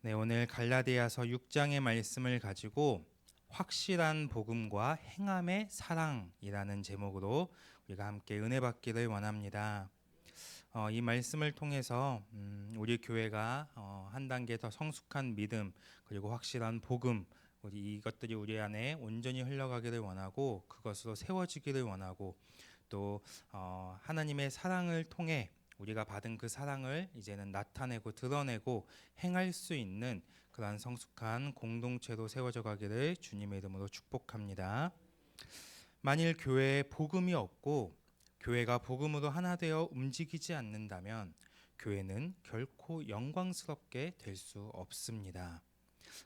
네, 오늘 갈라디아서 6장의 말씀을 가지고 확실한 복음과 행함의 사랑이라는 제목으로 우리가 함께 은혜 받기를 원합니다. 이 말씀을 통해서 우리 교회가 한 단계 더 성숙한 믿음 그리고 확실한 복음 이것들이 우리 안에 온전히 흘러가기를 원하고 그것으로 세워지기를 원하고 또 하나님의 사랑을 통해 우리가 받은 그 사랑을 이제는 나타내고 드러내고 행할 수 있는 그러한 성숙한 공동체로 세워져 가기를 주님의 이름으로 축복합니다. 만일 교회에 복음이 없고 교회가 복음으로 하나 되어 움직이지 않는다면 교회는 결코 영광스럽게 될 수 없습니다.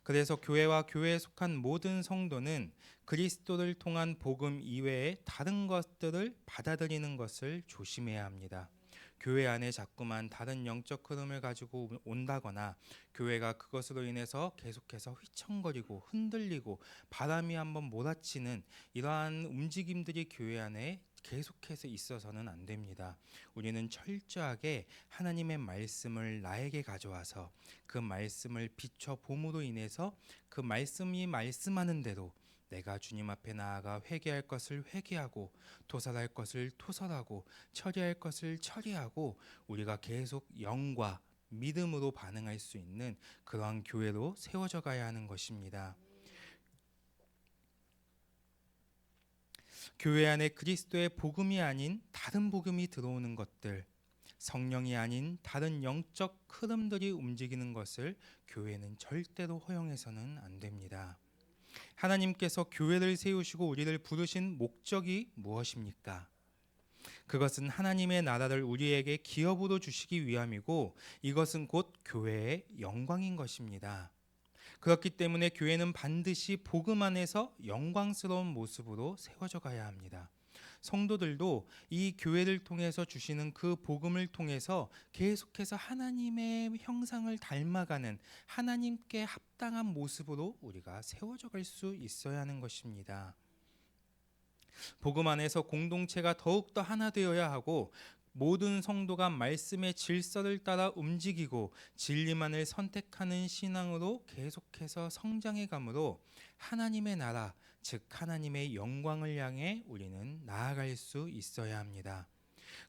그래서 교회와 교회에 속한 모든 성도는 그리스도를 통한 복음 이외에 다른 것들을 받아들이는 것을 조심해야 합니다. 교회 안에 자꾸만 다른 영적 흐름을 가지고 온다거나 교회가 그것으로 인해서 계속해서 휘청거리고 흔들리고 바람이 한번 몰아치는 이러한 움직임들이 교회 안에 계속해서 있어서는 안 됩니다. 우리는 철저하게 하나님의 말씀을 나에게 가져와서 그 말씀을 비춰 봄으로 인해서 그 말씀이 말씀하는 대로 내가 주님 앞에 나아가 회개할 것을 회개하고 토설할 것을 토설하고 처리할 것을 처리하고 우리가 계속 영과 믿음으로 반응할 수 있는 그러한 교회로 세워져 가야 하는 것입니다. 교회 안에 그리스도의 복음이 아닌 다른 복음이 들어오는 것들, 성령이 아닌 다른 영적 흐름들이 움직이는 것을 교회는 절대로 허용해서는 안 됩니다. 하나님께서 교회를 세우시고 우리를 부르신 목적이 무엇입니까? 그것은 하나님의 나라를 우리에게 기업으로 주시기 위함이고 이것은 곧 교회의 영광인 것입니다. 그렇기 때문에 교회는 반드시 복음 안에서 영광스러운 모습으로 세워져 가야 합니다. 성도들도 이 교회를 통해서 주시는 그 복음을 통해서 계속해서 하나님의 형상을 닮아가는 하나님께 합당한 모습으로 우리가 세워져 갈 수 있어야 하는 것입니다. 복음 안에서 공동체가 더욱더 하나 되어야 하고 모든 성도가 말씀의 질서를 따라 움직이고 진리만을 선택하는 신앙으로 계속해서 성장해 가므로 하나님의 나라, 즉 하나님의 영광을 향해 우리는 나아갈 수 있어야 합니다.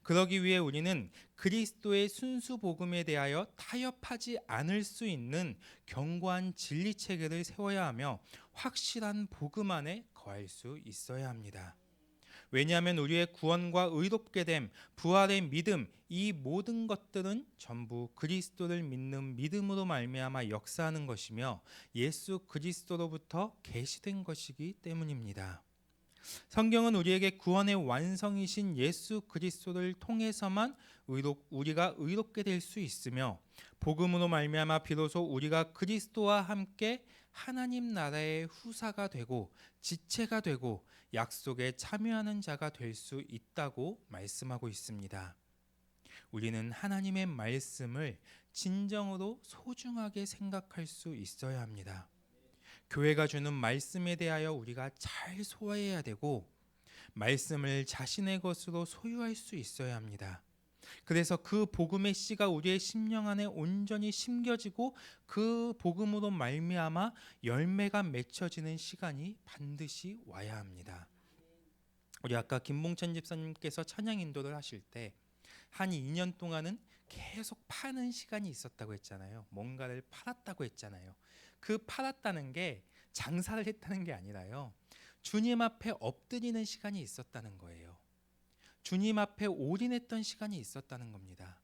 그러기 위해 우리는 그리스도의 순수 복음에 대하여 타협하지 않을 수 있는 견고한 진리 체계를 세워야 하며 확실한 복음 안에 거할 수 있어야 합니다. 왜냐하면 우리의 구원과 의롭게 됨, 부활의 믿음, 이 모든 것들은 전부 그리스도를 믿는 믿음으로 말미암아 역사하는 것이며 예수 그리스도로부터 계시된 것이기 때문입니다. 성경은 우리에게 구원의 완성이신 예수 그리스도를 통해서만 우리가 의롭게 될 수 있으며 복음으로 말미암아 비로소 우리가 그리스도와 함께 하나님 나라의 후사가 되고 지체가 되고 약속에 참여하는 자가 될 수 있다고 말씀하고 있습니다. 우리는 하나님의 말씀을 진정으로 소중하게 생각할 수 있어야 합니다. 교회가 주는 말씀에 대하여 우리가 잘 소화해야 되고 말씀을 자신의 것으로 소유할 수 있어야 합니다. 그래서 그 복음의 씨가 우리의 심령 안에 온전히 심겨지고 그 복음으로 말미암아 열매가 맺혀지는 시간이 반드시 와야 합니다. 우리 아까 김봉천 집사님께서 찬양 인도를 하실 때 한 2년 동안은 계속 파는 시간이 있었다고 했잖아요. 뭔가를 팔았다고 했잖아요. 그 팔았다는 게 장사를 했다는 게 아니라요. 주님 앞에 엎드리는 시간이 있었다는 거예요. 주님 앞에 올인했던 시간이 있었다는 겁니다.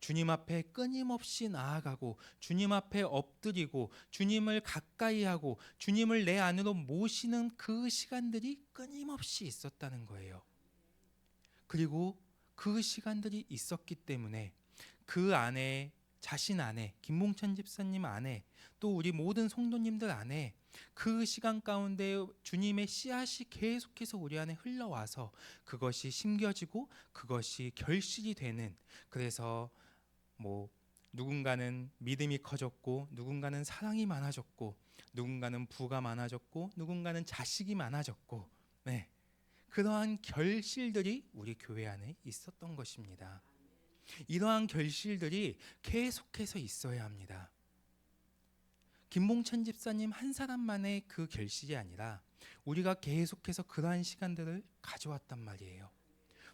주님 앞에 끊임없이 나아가고 주님 앞에 엎드리고 주님을 가까이 하고 주님을 내 안으로 모시는 그 시간들이 끊임없이 있었다는 거예요. 그리고 그 시간들이 있었기 때문에 그 안에 자신 안에 김봉찬 집사님 안에 또 우리 모든 성도님들 안에 그 시간 가운데 주님의 씨앗이 계속해서 우리 안에 흘러와서 그것이 심겨지고 그것이 결실이 되는 그래서 누군가는 믿음이 커졌고 누군가는 사랑이 많아졌고 누군가는 부가 많아졌고 누군가는 자식이 많아졌고 네. 그러한 결실들이 우리 교회 안에 있었던 것입니다. 이러한 결실들이 계속해서 있어야 합니다. 김봉찬 집사님 한 사람만의 그 결실이 아니라 우리가 계속해서 그러한 시간들을 가져왔단 말이에요.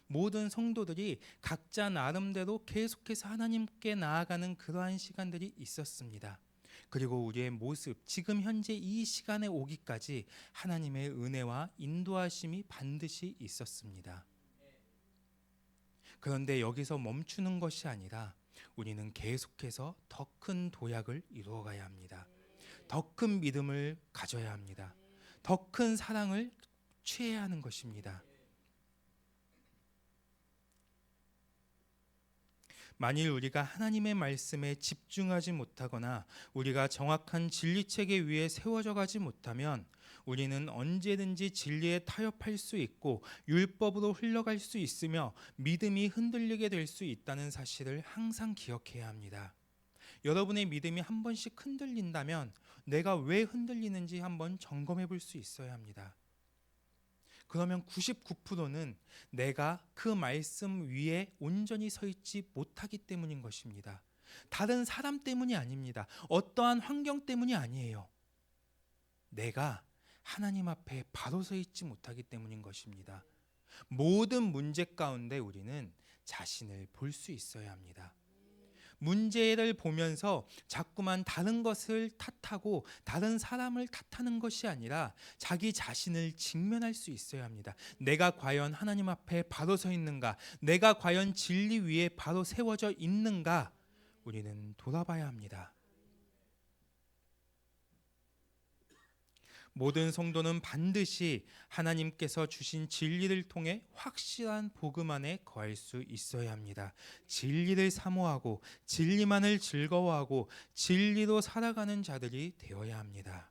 모든 성도들이 각자 나름대로 계속해서 하나님께 나아가는 그러한 시간들이 있었습니다. 그리고 우리의 모습, 지금 현재 이 시간에 오기까지 하나님의 은혜와 인도하심이 반드시 있었습니다. 그런데 여기서 멈추는 것이 아니라 우리는 계속해서 더 큰 도약을 이루어가야 합니다. 더 큰 믿음을 가져야 합니다. 더 큰 사랑을 취해야 하는 것입니다. 만일 우리가 하나님의 말씀에 집중하지 못하거나 우리가 정확한 진리체계 위에 세워져 가지 못하면 우리는 언제든지 진리에 타협할 수 있고 율법으로 흘러갈 수 있으며 믿음이 흔들리게 될 수 있다는 사실을 항상 기억해야 합니다. 여러분의 믿음이 한 번씩 흔들린다면 내가 왜 흔들리는지 한번 점검해 볼 수 있어야 합니다. 그러면 99%는 내가 그 말씀 위에 온전히 서 있지 못하기 때문인 것입니다. 다른 사람 때문이 아닙니다. 어떠한 환경 때문이 아니에요. 내가 하나님 앞에 바로 서 있지 못하기 때문인 것입니다. 모든 문제 가운데 우리는 자신을 볼 수 있어야 합니다. 문제를 보면서 자꾸만 다른 것을 탓하고 다른 사람을 탓하는 것이 아니라 자기 자신을 직면할 수 있어야 합니다. 내가 과연 하나님 앞에 바로 서 있는가? 내가 과연 진리 위에 바로 세워져 있는가? 우리는 돌아봐야 합니다. 모든 성도는 반드시 하나님께서 주신 진리를 통해 확실한 복음 안에 거할 수 있어야 합니다. 진리를 사모하고 진리만을 즐거워하고 진리로 살아가는 자들이 되어야 합니다.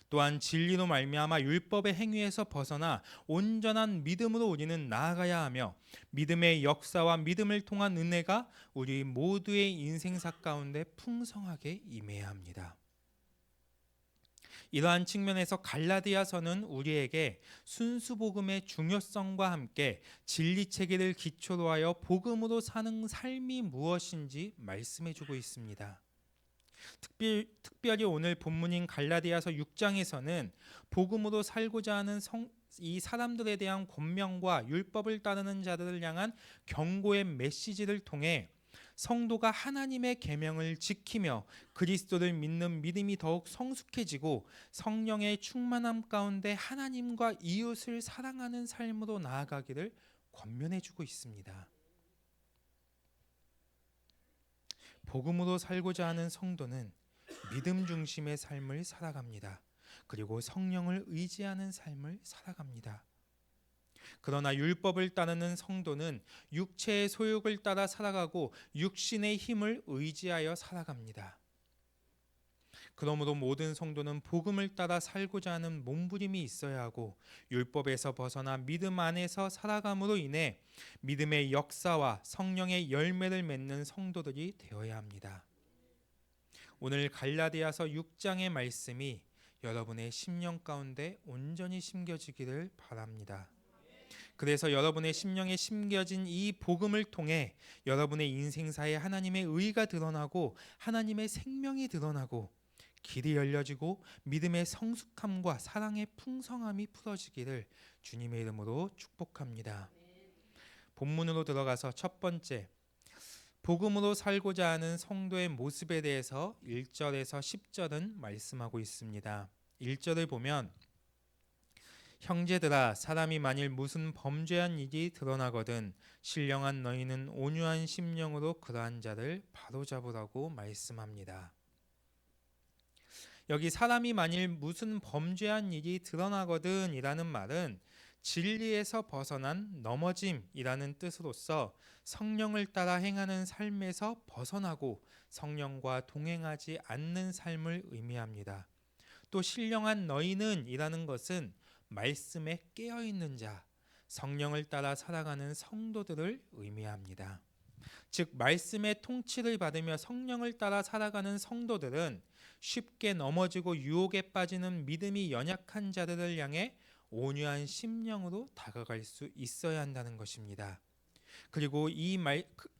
또한 진리로 말미암아 율법의 행위에서 벗어나 온전한 믿음으로 우리는 나아가야 하며 믿음의 역사와 믿음을 통한 은혜가 우리 모두의 인생사 가운데 풍성하게 임해야 합니다. 이러한 측면에서 갈라디아서는 우리에게 순수 복음의 중요성과 함께 진리 체계를 기초로 하여 복음으로 사는 삶이 무엇인지 말씀해 주고 있습니다. 특별히 오늘 본문인 갈라디아서 6장에서는 복음으로 살고자 하는 이 사람들에 대한 권면과 율법을 따르는 자들을 향한 경고의 메시지를 통해 성도가 하나님의 계명을 지키며 그리스도를 믿는 믿음이 더욱 성숙해지고 성령의 충만함 가운데 하나님과 이웃을 사랑하는 삶으로 나아가기를 권면해 주고 있습니다. 복음으로 살고자 하는 성도는 믿음 중심의 삶을 살아갑니다. 그리고 성령을 의지하는 삶을 살아갑니다. 그러나 율법을 따르는 성도는 육체의 소욕을 따라 살아가고 육신의 힘을 의지하여 살아갑니다. 그러므로 모든 성도는 복음을 따라 살고자 하는 몸부림이 있어야 하고 율법에서 벗어나 믿음 안에서 살아감으로 인해 믿음의 역사와 성령의 열매를 맺는 성도들이 되어야 합니다. 오늘 갈라디아서 6장의 말씀이 여러분의 심령 가운데 온전히 심겨지기를 바랍니다. 그래서 여러분의 심령에 심겨진 이 복음을 통해 여러분의 인생사에 하나님의 의가 드러나고 하나님의 생명이 드러나고 길이 열려지고 믿음의 성숙함과 사랑의 풍성함이 풀어지기를 주님의 이름으로 축복합니다. 본문으로 들어가서 첫 번째, 복음으로 살고자 하는 성도의 모습에 대해서 1절에서 10절은 말씀하고 있습니다. 1절을 보면 형제들아 사람이 만일 무슨 범죄한 일이 드러나거든 신령한 너희는 온유한 심령으로 그러한 자를 바로잡으라고 말씀합니다. 여기 사람이 만일 무슨 범죄한 일이 드러나거든 이라는 말은 진리에서 벗어난 넘어짐이라는 뜻으로서 성령을 따라 행하는 삶에서 벗어나고 성령과 동행하지 않는 삶을 의미합니다. 또 신령한 너희는 이라는 것은 말씀에 깨어있는 자, 성령을 따라 살아가는 성도들을 의미합니다. 즉 말씀의 통치를 받으며 성령을 따라 살아가는 성도들은 쉽게 넘어지고 유혹에 빠지는 믿음이 연약한 자들을 향해 온유한 심령으로 다가갈 수 있어야 한다는 것입니다. 그리고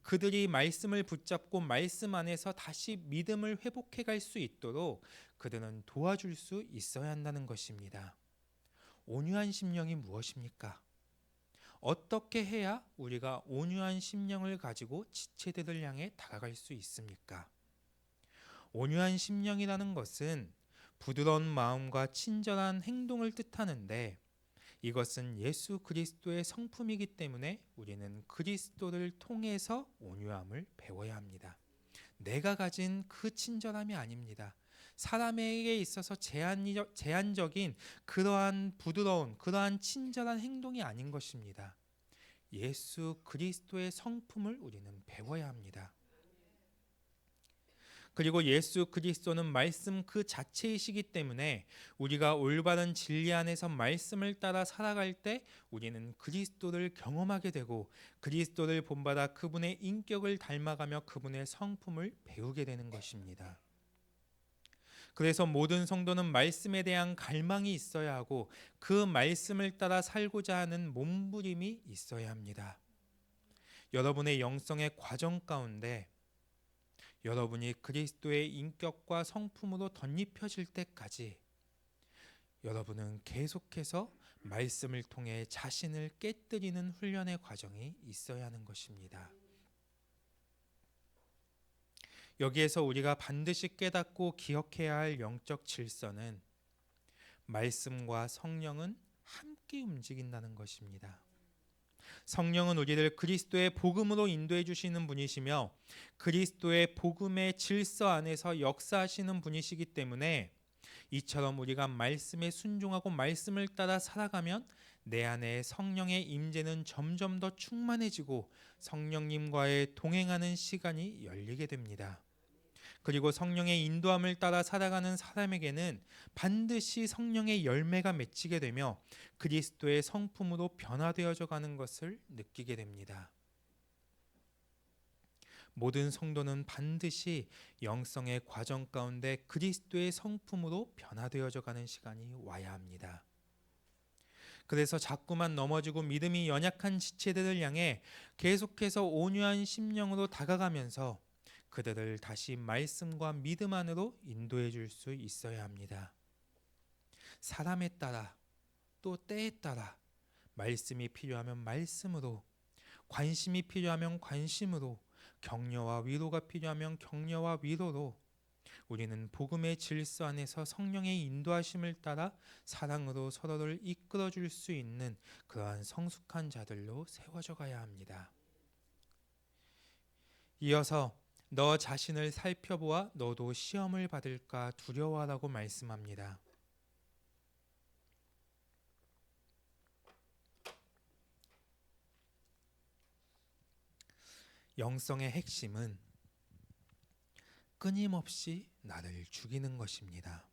그들이 말씀을 붙잡고 말씀 안에서 다시 믿음을 회복해 갈 수 있도록 그들은 도와줄 수 있어야 한다는 것입니다. 온유한 심령이 무엇입니까? 어떻게 해야 우리가 온유한 심령을 가지고 지체들을 향해 다가갈 수 있습니까? 온유한 심령이라는 것은 부드러운 마음과 친절한 행동을 뜻하는데, 이것은 예수 그리스도의 성품이기 때문에 우리는 그리스도를 통해서 온유함을 배워야 합니다. 내가 가진 그 친절함이 아닙니다. 사람에게 있어서 제한적인 그러한 부드러운, 그러한 친절한 행동이 아닌 것입니다. 예수 그리스도의 성품을 우리는 배워야 합니다. 그리고 예수 그리스도는 말씀 그 자체이시기 때문에 우리가 올바른 진리 안에서 말씀을 따라 살아갈 때 우리는 그리스도를 경험하게 되고, 그리스도를 본받아 그분의 인격을 닮아가며 그분의 성품을 배우게 되는 것입니다. 그래서 모든 성도는 말씀에 대한 갈망이 있어야 하고, 그 말씀을 따라 살고자 하는 몸부림이 있어야 합니다. 여러분의 영성의 과정 가운데 여러분이 그리스도의 인격과 성품으로 덧입혀질 때까지 여러분은 계속해서 말씀을 통해 자신을 깨뜨리는 훈련의 과정이 있어야 하는 것입니다. 여기에서 우리가 반드시 깨닫고 기억해야 할 영적 질서는 말씀과 성령은 함께 움직인다는 것입니다. 성령은 우리를 그리스도의 복음으로 인도해 주시는 분이시며 그리스도의 복음의 질서 안에서 역사하시는 분이시기 때문에, 이처럼 우리가 말씀에 순종하고 말씀을 따라 살아가면 내 안에 성령의 임재는 점점 더 충만해지고 성령님과의 동행하는 시간이 열리게 됩니다. 그리고 성령의 인도함을 따라 살아가는 사람에게는 반드시 성령의 열매가 맺히게 되며 그리스도의 성품으로 변화되어져 가는 것을 느끼게 됩니다. 모든 성도는 반드시 영성의 과정 가운데 그리스도의 성품으로 변화되어져 가는 시간이 와야 합니다. 그래서 자꾸만 넘어지고 믿음이 연약한 지체들을 향해 계속해서 온유한 심령으로 다가가면서 그들을 다시 말씀과 믿음 안으로 인도해 줄 수 있어야 합니다. 사람에 따라 또 때에 따라 말씀이 필요하면 말씀으로, 관심이 필요하면 관심으로, 격려와 위로가 필요하면 격려와 위로로 우리는 복음의 질서 안에서 성령의 인도하심을 따라 사랑으로 서로를 이끌어 줄 수 있는 그러한 성숙한 자들로 세워져 가야 합니다. 이어서 너 자신을 살펴보아 너도 시험을 받을까 두려워하라고 말씀합니다. 영성의 핵심은 끊임없이 나를 죽이는 것입니다.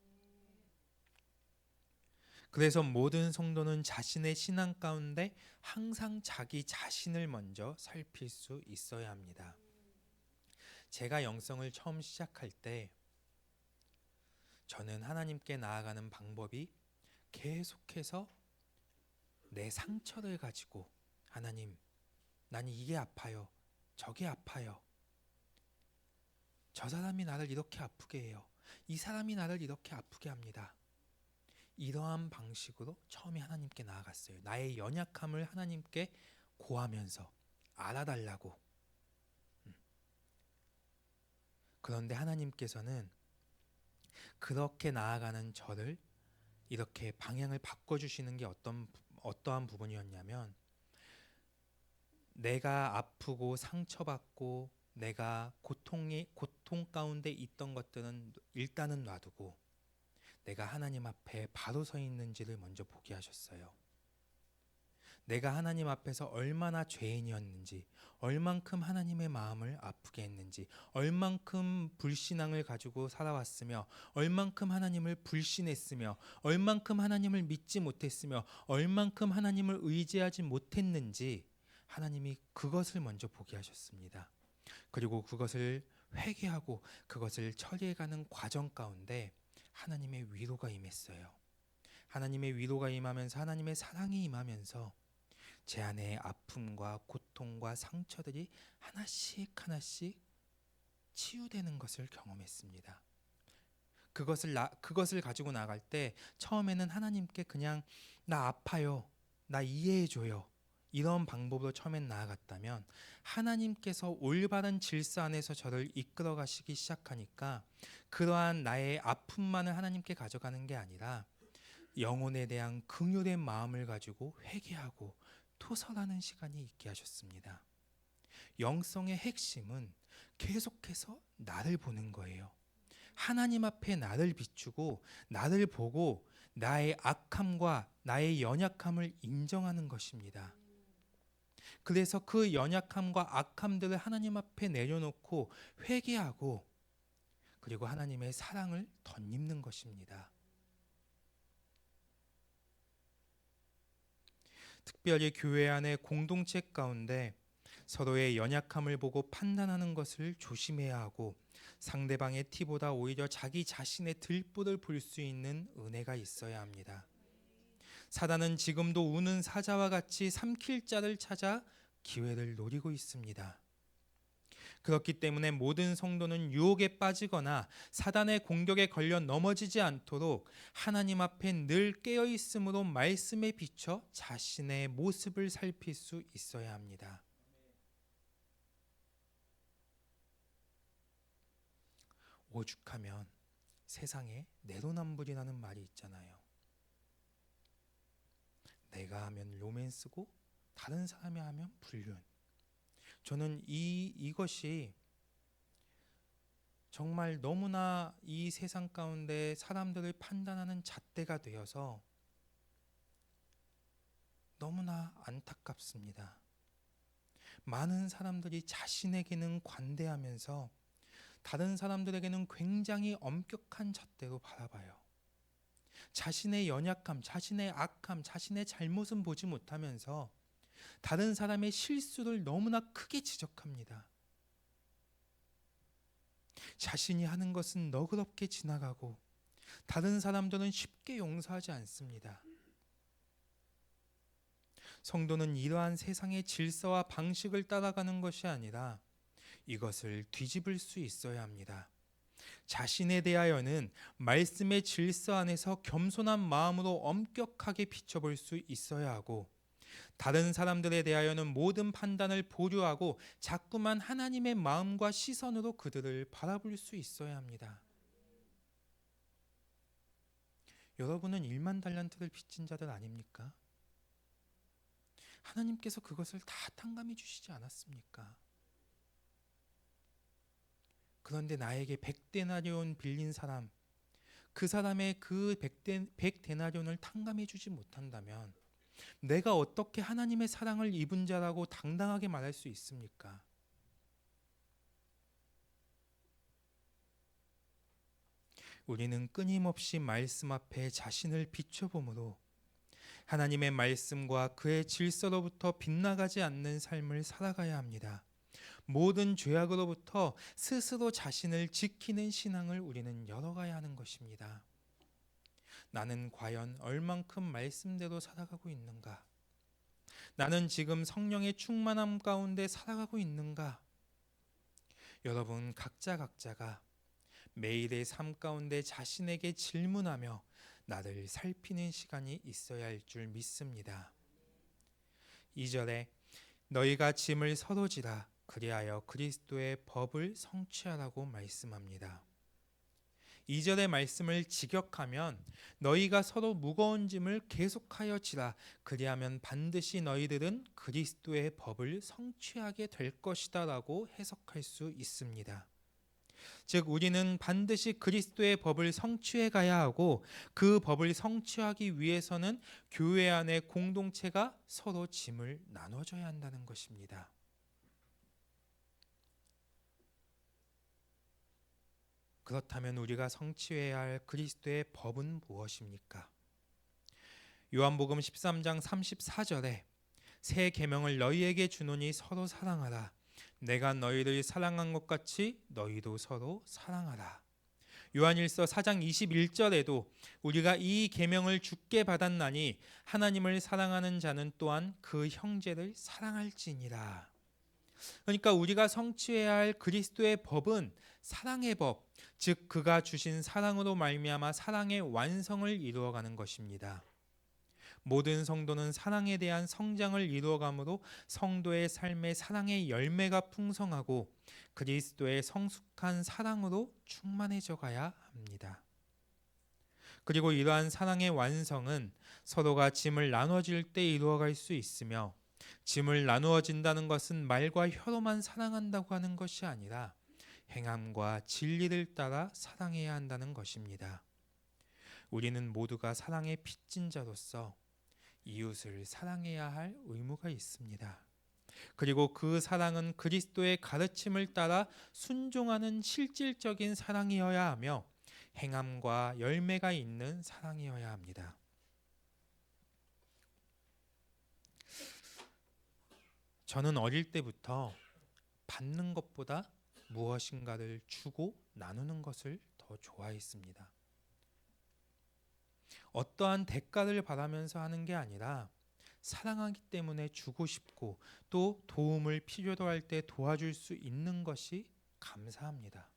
그래서 모든 성도는 자신의 신앙 가운데 항상 자기 자신을 먼저 살필 수 있어야 합니다. 제가 영성을 처음 시작할 때 저는 하나님께 나아가는 방법이 계속해서 내 상처를 가지고, 하나님, 난 이게 아파요. 저게 아파요. 저 사람이 나를 이렇게 아프게 해요. 이 사람이 나를 이렇게 아프게 합니다. 이러한 방식으로 처음에 하나님께 나아갔어요. 나의 연약함을 하나님께 고하면서 알아달라고. 그런데 하나님께서는 그렇게 나아가는 저를 이렇게 방향을 바꿔주시는 게 어떠한 부분이었냐면, 내가 아프고 상처받고 내가 고통 가운데 있던 것들은 일단은 놔두고 내가 하나님 앞에 바로 서 있는지를 먼저 보게 하셨어요. 내가 하나님 앞에서 얼마나 죄인이었는지, 얼만큼 하나님의 마음을 아프게 했는지, 얼만큼 불신앙을 가지고 살아왔으며, 얼만큼 하나님을 불신했으며, 얼만큼 하나님을 믿지 못했으며, 얼만큼 하나님을 의지하지 못했는지 하나님이 그것을 먼저 보게 하셨습니다. 그리고 그것을 회개하고 그것을 처리해가는 과정 가운데 하나님의 위로가 임했어요. 하나님의 위로가 임하면서 하나님의 사랑이 임하면서 제 안에 아픔과 고통과 상처들이 하나씩 하나씩 치유되는 것을 경험했습니다. 그것을 가지고 나갈 때 처음에는 하나님께 그냥 나 아파요, 나 이해해줘요, 이런 방법으로 처음엔 나아갔다면 하나님께서 올바른 질서 안에서 저를 이끌어 가시기 시작하니까 그러한 나의 아픔만을 하나님께 가져가는 게 아니라 영혼에 대한 긍휼의 마음을 가지고 회개하고 토설하는 시간이 있게 하셨습니다. 영성의 핵심은 계속해서 나를 보는 거예요. 하나님 앞에 나를 비추고 나를 보고 나의 악함과 나의 연약함을 인정하는 것입니다. 그래서 그 연약함과 악함들을 하나님 앞에 내려놓고 회개하고 그리고 하나님의 사랑을 덧입는 것입니다. 특별히 교회 안의 공동체 가운데 서로의 연약함을 보고 판단하는 것을 조심해야 하고 상대방의 티보다 오히려 자기 자신의 들보를 볼 수 있는 은혜가 있어야 합니다. 사단은 지금도 우는 사자와 같이 삼킬 자를 찾아 기회를 노리고 있습니다. 그렇기 때문에 모든 성도는 유혹에 빠지거나 사단의 공격에 걸려 넘어지지 않도록 하나님 앞에 늘 깨어 있음으로 말씀에 비춰 자신의 모습을 살필 수 있어야 합니다. 오죽하면 세상에 내로남불이라는 말이 있잖아요. 내가 하면 로맨스고 다른 사람이 하면 불륜. 저는 이것이 정말 너무나 이 세상 가운데 사람들을 판단하는 잣대가 되어서 너무나 안타깝습니다. 많은 사람들이 자신에게는 관대하면서 다른 사람들에게는 굉장히 엄격한 잣대로 바라봐요. 자신의 연약함, 자신의 악함, 자신의 잘못은 보지 못하면서 다른 사람의 실수를 너무나 크게 지적합니다. 자신이 하는 것은 너그럽게 지나가고 다른 사람들은 쉽게 용서하지 않습니다. 성도는 이러한 세상의 질서와 방식을 따라가는 것이 아니라 이것을 뒤집을 수 있어야 합니다. 자신에 대하여는 말씀의 질서 안에서 겸손한 마음으로 엄격하게 비춰볼 수 있어야 하고 다른 사람들에 대하여는 모든 판단을 보류하고 자꾸만 하나님의 마음과 시선으로 그들을 바라볼 수 있어야 합니다. 여러분은 1만 달란트를 빚진 자들 아닙니까? 하나님께서 그것을 다 탕감해 주시지 않았습니까? 그런데 나에게 100데나리온 빌린 사람, 그 사람의 그 100데나리온을 탕감해 주지 못한다면 내가 어떻게 하나님의 사랑을 입은 자라고 당당하게 말할 수 있습니까? 우리는 끊임없이 말씀 앞에 자신을 비춰봄으로 하나님의 말씀과 그의 질서로부터 빗나가지 않는 삶을 살아가야 합니다. 모든 죄악으로부터 스스로 자신을 지키는 신앙을 우리는 열어가야 하는 것입니다. 나는 과연 얼만큼 말씀대로 살아가고 있는가? 나는 지금 성령의 충만함 가운데 살아가고 있는가? 여러분 각자가 매일의 삶 가운데 자신에게 질문하며 나를 살피는 시간이 있어야 할 줄 믿습니다. 2절에 너희가 짐을 서로 지라 그리하여 그리스도의 법을 성취하라고 말씀합니다. 2절의 말씀을 직역하면 너희가 서로 무거운 짐을 계속하여 지라 그리하면 반드시 너희들은 그리스도의 법을 성취하게 될 것이다 라고 해석할 수 있습니다. 즉 우리는 반드시 그리스도의 법을 성취해 가야 하고 그 법을 성취하기 위해서는 교회 안의 공동체가 서로 짐을 나눠줘야 한다는 것입니다. 그렇다면 우리가 성취해야 할 그리스도의 법은 무엇입니까? 요한복음 13장 34절에 새 계명을 너희에게 주노니 서로 사랑하라. 내가 너희를 사랑한 것 같이 너희도 서로 사랑하라. 요한일서 4장 21절에도 우리가 이 계명을 주께 받았나니 하나님을 사랑하는 자는 또한 그 형제를 사랑할지니라. 그러니까 우리가 성취해야 할 그리스도의 법은 사랑의 법, 즉 그가 주신 사랑으로 말미암아 사랑의 완성을 이루어가는 것입니다. 모든 성도는 사랑에 대한 성장을 이루어가므로 성도의 삶의 사랑의 열매가 풍성하고 그리스도의 성숙한 사랑으로 충만해져 가야 합니다. 그리고 이러한 사랑의 완성은 서로가 짐을 나눠질 때 이루어갈 수 있으며, 짐을 나누어진다는 것은 말과 혀로만 사랑한다고 하는 것이 아니라 행함과 진리를 따라 사랑해야 한다는 것입니다. 우리는 모두가 사랑의 빚진자로서 이웃을 사랑해야 할 의무가 있습니다. 그리고 그 사랑은 그리스도의 가르침을 따라 순종하는 실질적인 사랑이어야 하며 행함과 열매가 있는 사랑이어야 합니다. 저는 어릴 때부터 받는 것보다 무엇인가를 주고 나누는 것을 더 좋아했습니다. 어떠한 대가를 바라면서 하는 게 아니라 사랑하기 때문에 주고 싶고 또 도움을 필요로 할 때 도와줄 수 있는 것이 감사합니다.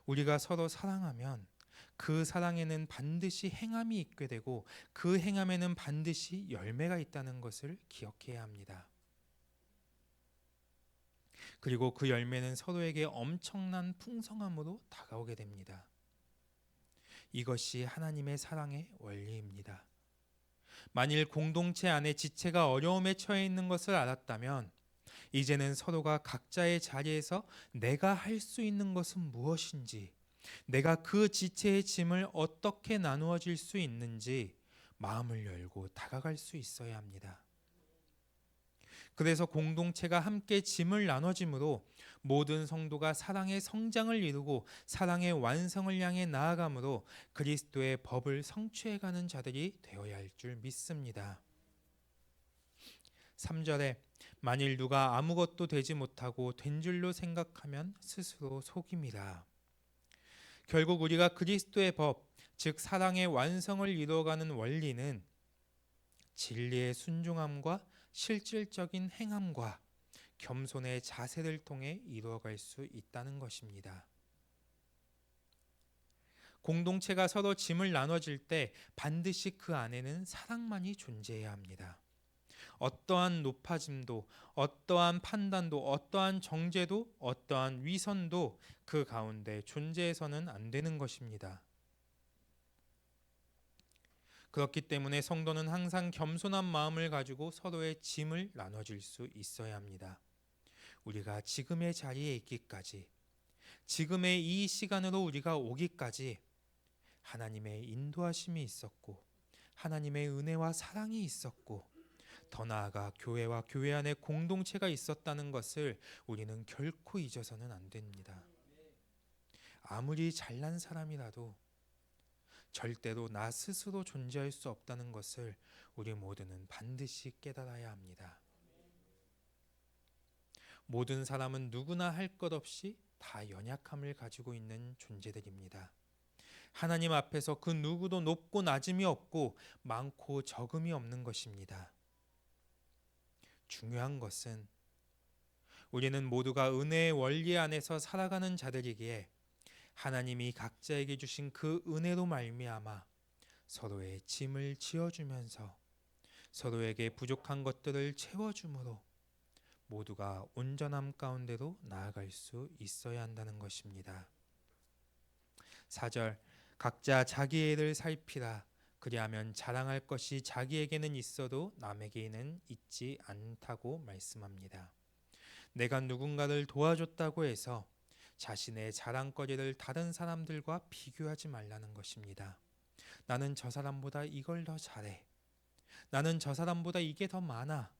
우리가 서로 사랑하면 그 사랑에는 반드시 행함이 있게 되고 그 행함에는 반드시 열매가 있다는 것을 기억해야 합니다. 그리고 그 열매는 서로에게 엄청난 풍성함으로 다가오게 됩니다. 이것이 하나님의 사랑의 원리입니다. 만일 공동체 안에 지체가 어려움에 처해 있는 것을 알았다면 이제는 서로가 각자의 자리에서 내가 할 수 있는 것은 무엇인지, 내가 그 지체의 짐을 어떻게 나누어질 수 있는지 마음을 열고 다가갈 수 있어야 합니다. 그래서 공동체가 함께 짐을 나눠짐으로 모든 성도가 사랑의 성장을 이루고 사랑의 완성을 향해 나아가므로 그리스도의 법을 성취해가는 자들이 되어야 할 줄 믿습니다. 3절에 만일 누가 아무것도 되지 못하고 된 줄로 생각하면 스스로 속임이라. 결국 우리가 그리스도의 법, 즉 사랑의 완성을 이루어가는 원리는 진리의 순종함과 실질적인 행함과 겸손의 자세를 통해 이루어갈 수 있다는 것입니다. 공동체가 서로 짐을 나눠질 때 반드시 그 안에는 사랑만이 존재해야 합니다. 어떠한 높아짐도, 어떠한 판단도, 어떠한 정죄도, 어떠한 위선도 그 가운데 존재해서는 안 되는 것입니다. 그렇기 때문에 성도는 항상 겸손한 마음을 가지고 서로의 짐을 나눠줄 수 있어야 합니다. 우리가 지금의 자리에 있기까지, 지금의 이 시간으로 우리가 오기까지 하나님의 인도하심이 있었고 하나님의 은혜와 사랑이 있었고 더 나아가 교회와 교회 안에 공동체가 있었다는 것을 우리는 결코 잊어서는 안 됩니다. 아무리 잘난 사람이라도 절대로 나 스스로 존재할 수 없다는 것을 우리 모두는 반드시 깨달아야 합니다. 모든 사람은 누구나 할 것 없이 다 연약함을 가지고 있는 존재들입니다. 하나님 앞에서 그 누구도 높고 낮음이 없고 많고 적음이 없는 것입니다. 중요한 것은 우리는 모두가 은혜의 원리 안에서 살아가는 자들이기에 하나님이 각자에게 주신 그 은혜로 말미암아 서로의 짐을 지어주면서 서로에게 부족한 것들을 채워주므로 모두가 온전함 가운데로 나아갈 수 있어야 한다는 것입니다. 4절 각자 자기의 일을 살피라. 그리하면 자랑할 것이 자기에게는 있어도 남에게는 있지 않다고 말씀합니다. 내가 누군가를 도와줬다고 해서 자신의 자랑거리를 다른 사람들과 비교하지 말라는 것입니다. 나는 저 사람보다 이걸 더 잘해. 나는 저 사람보다 이게 더 많아.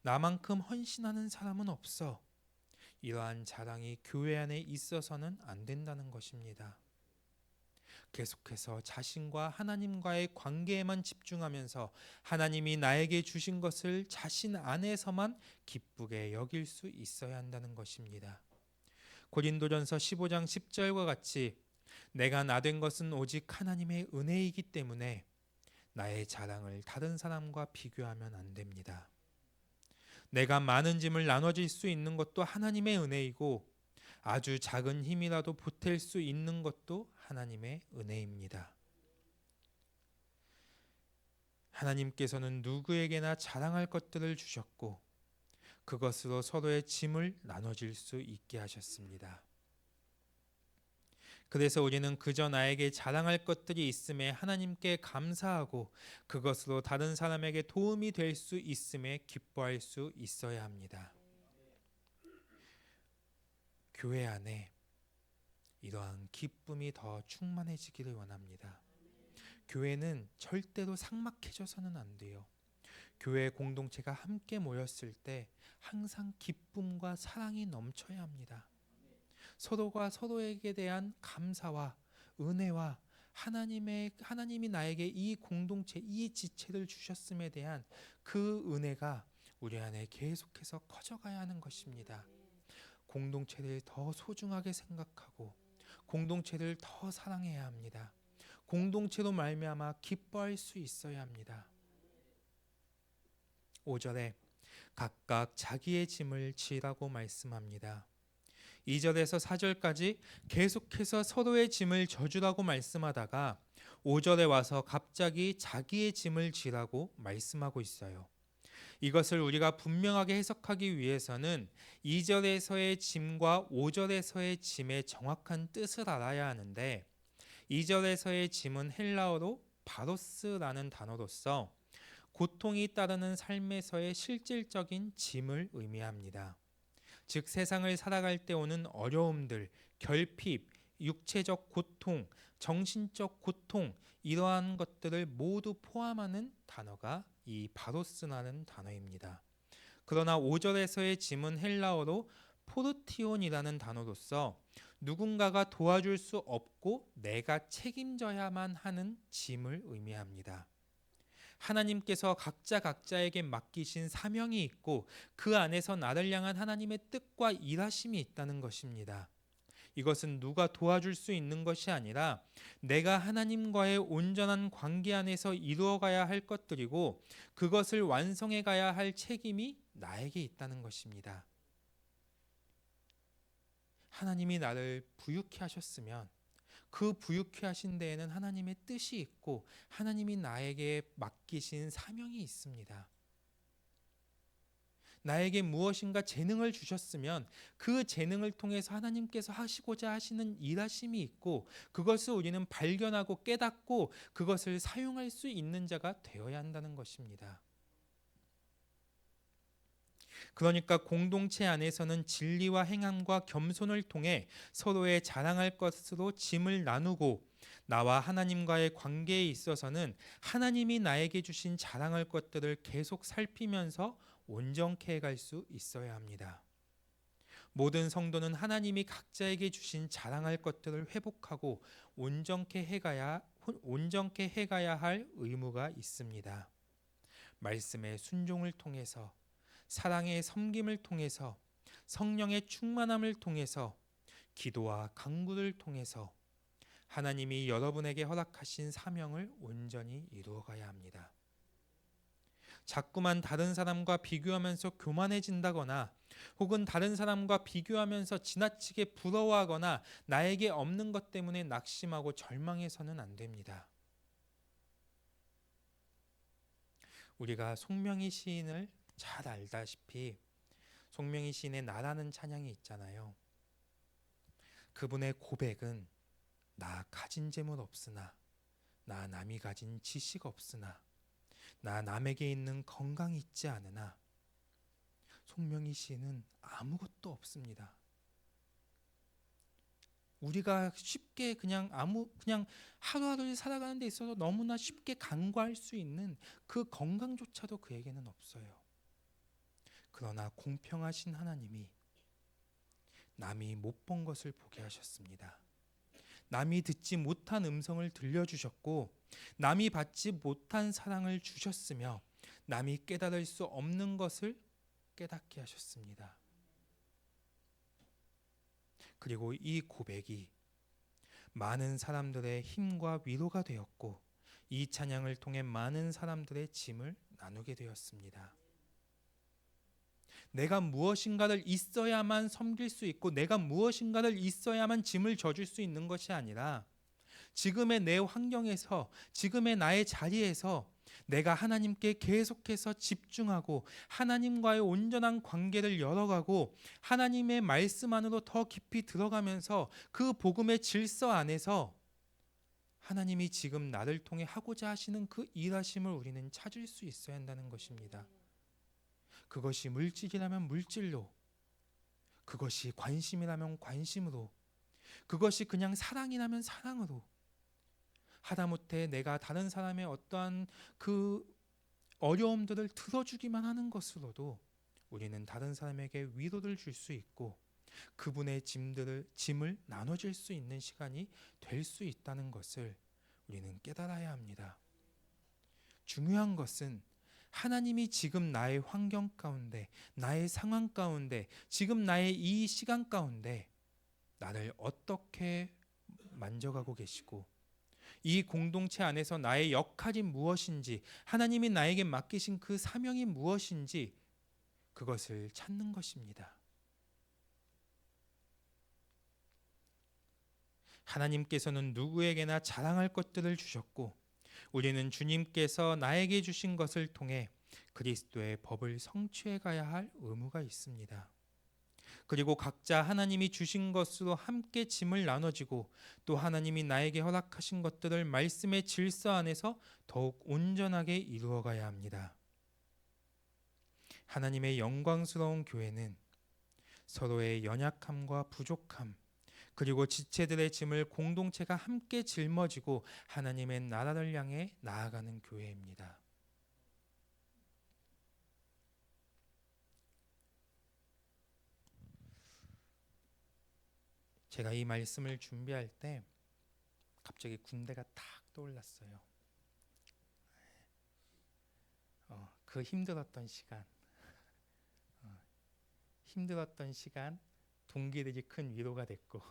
나만큼 헌신하는 사람은 없어. 이러한 자랑이 교회 안에 있어서는 안 된다는 것입니다. 계속해서 자신과 하나님과의 관계에만 집중하면서 하나님이 나에게 주신 것을 자신 안에서만 기쁘게 여길 수 있어야 한다는 것입니다. 고린도전서 15장 10절과 같이 내가 나 된 것은 오직 하나님의 은혜이기 때문에 나의 자랑을 다른 사람과 비교하면 안 됩니다. 내가 많은 짐을 나눠질 수 있는 것도 하나님의 은혜이고 아주 작은 힘이라도 보탤 수 있는 것도 하나님의 은혜입니다. 하나님께서는 누구에게나 자랑할 것들을 주셨고 그것으로 서로의 짐을 나눠질 수 있게 하셨습니다. 그래서 우리는 그저 나에게 자랑할 것들이 있음에 하나님께 감사하고 그것으로 다른 사람에게 도움이 될 수 있음에 기뻐할 수 있어야 합니다. 교회 안에 이러한 기쁨이 더 충만해지기를 원합니다. 교회는 절대로 삭막해져서는 안 돼요. 교회 공동체가 함께 모였을 때 항상 기쁨과 사랑이 넘쳐야 합니다. 서로가 서로에게 대한 감사와 은혜와 하나님이 나에게 이 공동체, 이 지체를 주셨음에 대한 그 은혜가 우리 안에 계속해서 커져가야 하는 것입니다. 공동체를 더 소중하게 생각하고 공동체를 더 사랑해야 합니다. 공동체로 말미암아 기뻐할 수 있어야 합니다. 5절에 각각 자기의 짐을 지라고 말씀합니다. 2절에서 4절까지 계속해서 서로의 짐을 져주라고 말씀하다가 5절에 와서 갑자기 자기의 짐을 지라고 말씀하고 있어요. 이것을 우리가 분명하게 해석하기 위해서는 2절에서의 짐과 5절에서의 짐의 정확한 뜻을 알아야 하는데 2절에서의 짐은 헬라어로 바로스라는 단어로서 고통이 따르는 삶에서의 실질적인 짐을 의미합니다. 즉 세상을 살아갈 때 오는 어려움들, 결핍, 육체적 고통, 정신적 고통 이러한 것들을 모두 포함하는 단어가 이 바로스라는 단어입니다. 그러나 5절에서의 짐은 헬라어로 포르티온이라는 단어로서 누군가가 도와줄 수 없고 내가 책임져야만 하는 짐을 의미합니다. 하나님께서 각자에게 맡기신 사명이 있고 그 안에서 나를 향한 하나님의 뜻과 일하심이 있다는 것입니다. 이것은 누가 도와줄 수 있는 것이 아니라 내가 하나님과의 온전한 관계 안에서 이루어가야 할 것들이고 그것을 완성해 가야 할 책임이 나에게 있다는 것입니다. 하나님이 나를 부유케 하셨으면 그 부유케 하신 데에는 하나님의 뜻이 있고 하나님이 나에게 맡기신 사명이 있습니다. 나에게 무엇인가 재능을 주셨으면 그 재능을 통해서 하나님께서 하시고자 하시는 일하심이 있고 그것을 우리는 발견하고 깨닫고 그것을 사용할 수 있는 자가 되어야 한다는 것입니다. 그러니까 공동체 안에서는 진리와 행함과 겸손을 통해 서로의 자랑할 것으로 짐을 나누고 나와 하나님과의 관계에 있어서는 하나님이 나에게 주신 자랑할 것들을 계속 살피면서 온전케 해갈 수 있어야 합니다. 모든 성도는 하나님이 각자에게 주신 자랑할 것들을 회복하고 온전케 해가야 할 의무가 있습니다. 말씀의 순종을 통해서 사랑의 섬김을 통해서 성령의 충만함을 통해서 기도와 간구를 통해서 하나님이 여러분에게 허락하신 사명을 온전히 이루어가야 합니다. 자꾸만 다른 사람과 비교하면서 교만해진다거나 혹은 다른 사람과 비교하면서 지나치게 부러워하거나 나에게 없는 것 때문에 낙심하고 절망해서는 안 됩니다. 우리가 송명희 시인을 잘 알다시피 송명희 시인의 나라는 찬양이 있잖아요. 그분의 고백은 나 가진 재물 없으나 나 남이 가진 지식 없으나 나 남에게 있는 건강이 있지 않으나 송명희 시인은 아무것도 없습니다. 우리가 쉽게 그냥 하루하루를 살아가는 데 있어서 너무나 쉽게 간과할 수 있는 그 건강조차도 그에게는 없어요. 그러나 공평하신 하나님이 남이 못 본 것을 보게 하셨습니다. 남이 듣지 못한 음성을 들려주셨고 남이 받지 못한 사랑을 주셨으며 남이 깨달을 수 없는 것을 깨닫게 하셨습니다. 그리고 이 고백이 많은 사람들의 힘과 위로가 되었고 이 찬양을 통해 많은 사람들의 짐을 나누게 되었습니다. 내가 무엇인가를 있어야만 섬길 수 있고 내가 무엇인가를 있어야만 짐을 져줄 수 있는 것이 아니라 지금의 내 환경에서 지금의 나의 자리에서 내가 하나님께 계속해서 집중하고 하나님과의 온전한 관계를 열어가고 하나님의 말씀 안으로 더 깊이 들어가면서 그 복음의 질서 안에서 하나님이 지금 나를 통해 하고자 하시는 그 일하심을 우리는 찾을 수 있어야 한다는 것입니다. 그것이 물질이라면 물질로, 그것이 관심이라면 관심으로, 그것이 그냥 사랑이라면 사랑으로, 하다못해 내가 다른 사람의 어떠한 그 어려움들을 들어주기만 하는 것으로도 우리는 다른 사람에게 위로를 줄 수 있고 그분의 짐을 나눠줄 수 있는 시간이 될 수 있다는 것을 우리는 깨달아야 합니다. 중요한 것은 하나님이 지금 나의 환경 가운데, 나의 상황 가운데, 지금 나의 이 시간 가운데 나를 어떻게 만져가고 계시고 이 공동체 안에서 나의 역할이 무엇인지, 하나님이 나에게 맡기신 그 사명이 무엇인지 그것을 찾는 것입니다. 하나님께서는 누구에게나 자랑할 것들을 주셨고 우리는 주님께서 나에게 주신 것을 통해 그리스도의 법을 성취해 가야 할 의무가 있습니다. 그리고 각자 하나님이 주신 것으로 함께 짐을 나눠지고 또 하나님이 나에게 허락하신 것들을 말씀의 질서 안에서 더욱 온전하게 이루어 가야 합니다. 하나님의 영광스러운 교회는 서로의 연약함과 부족함 그리고 지체들의 짐을 공동체가 함께 짊어지고 하나님의 나라를 향해 나아가는 교회입니다. 제가 이 말씀을 준비할 때 갑자기 군대가 탁 떠올랐어요. 그 힘들었던 시간, 힘들었던 시간, 동기들이 큰 위로가 됐고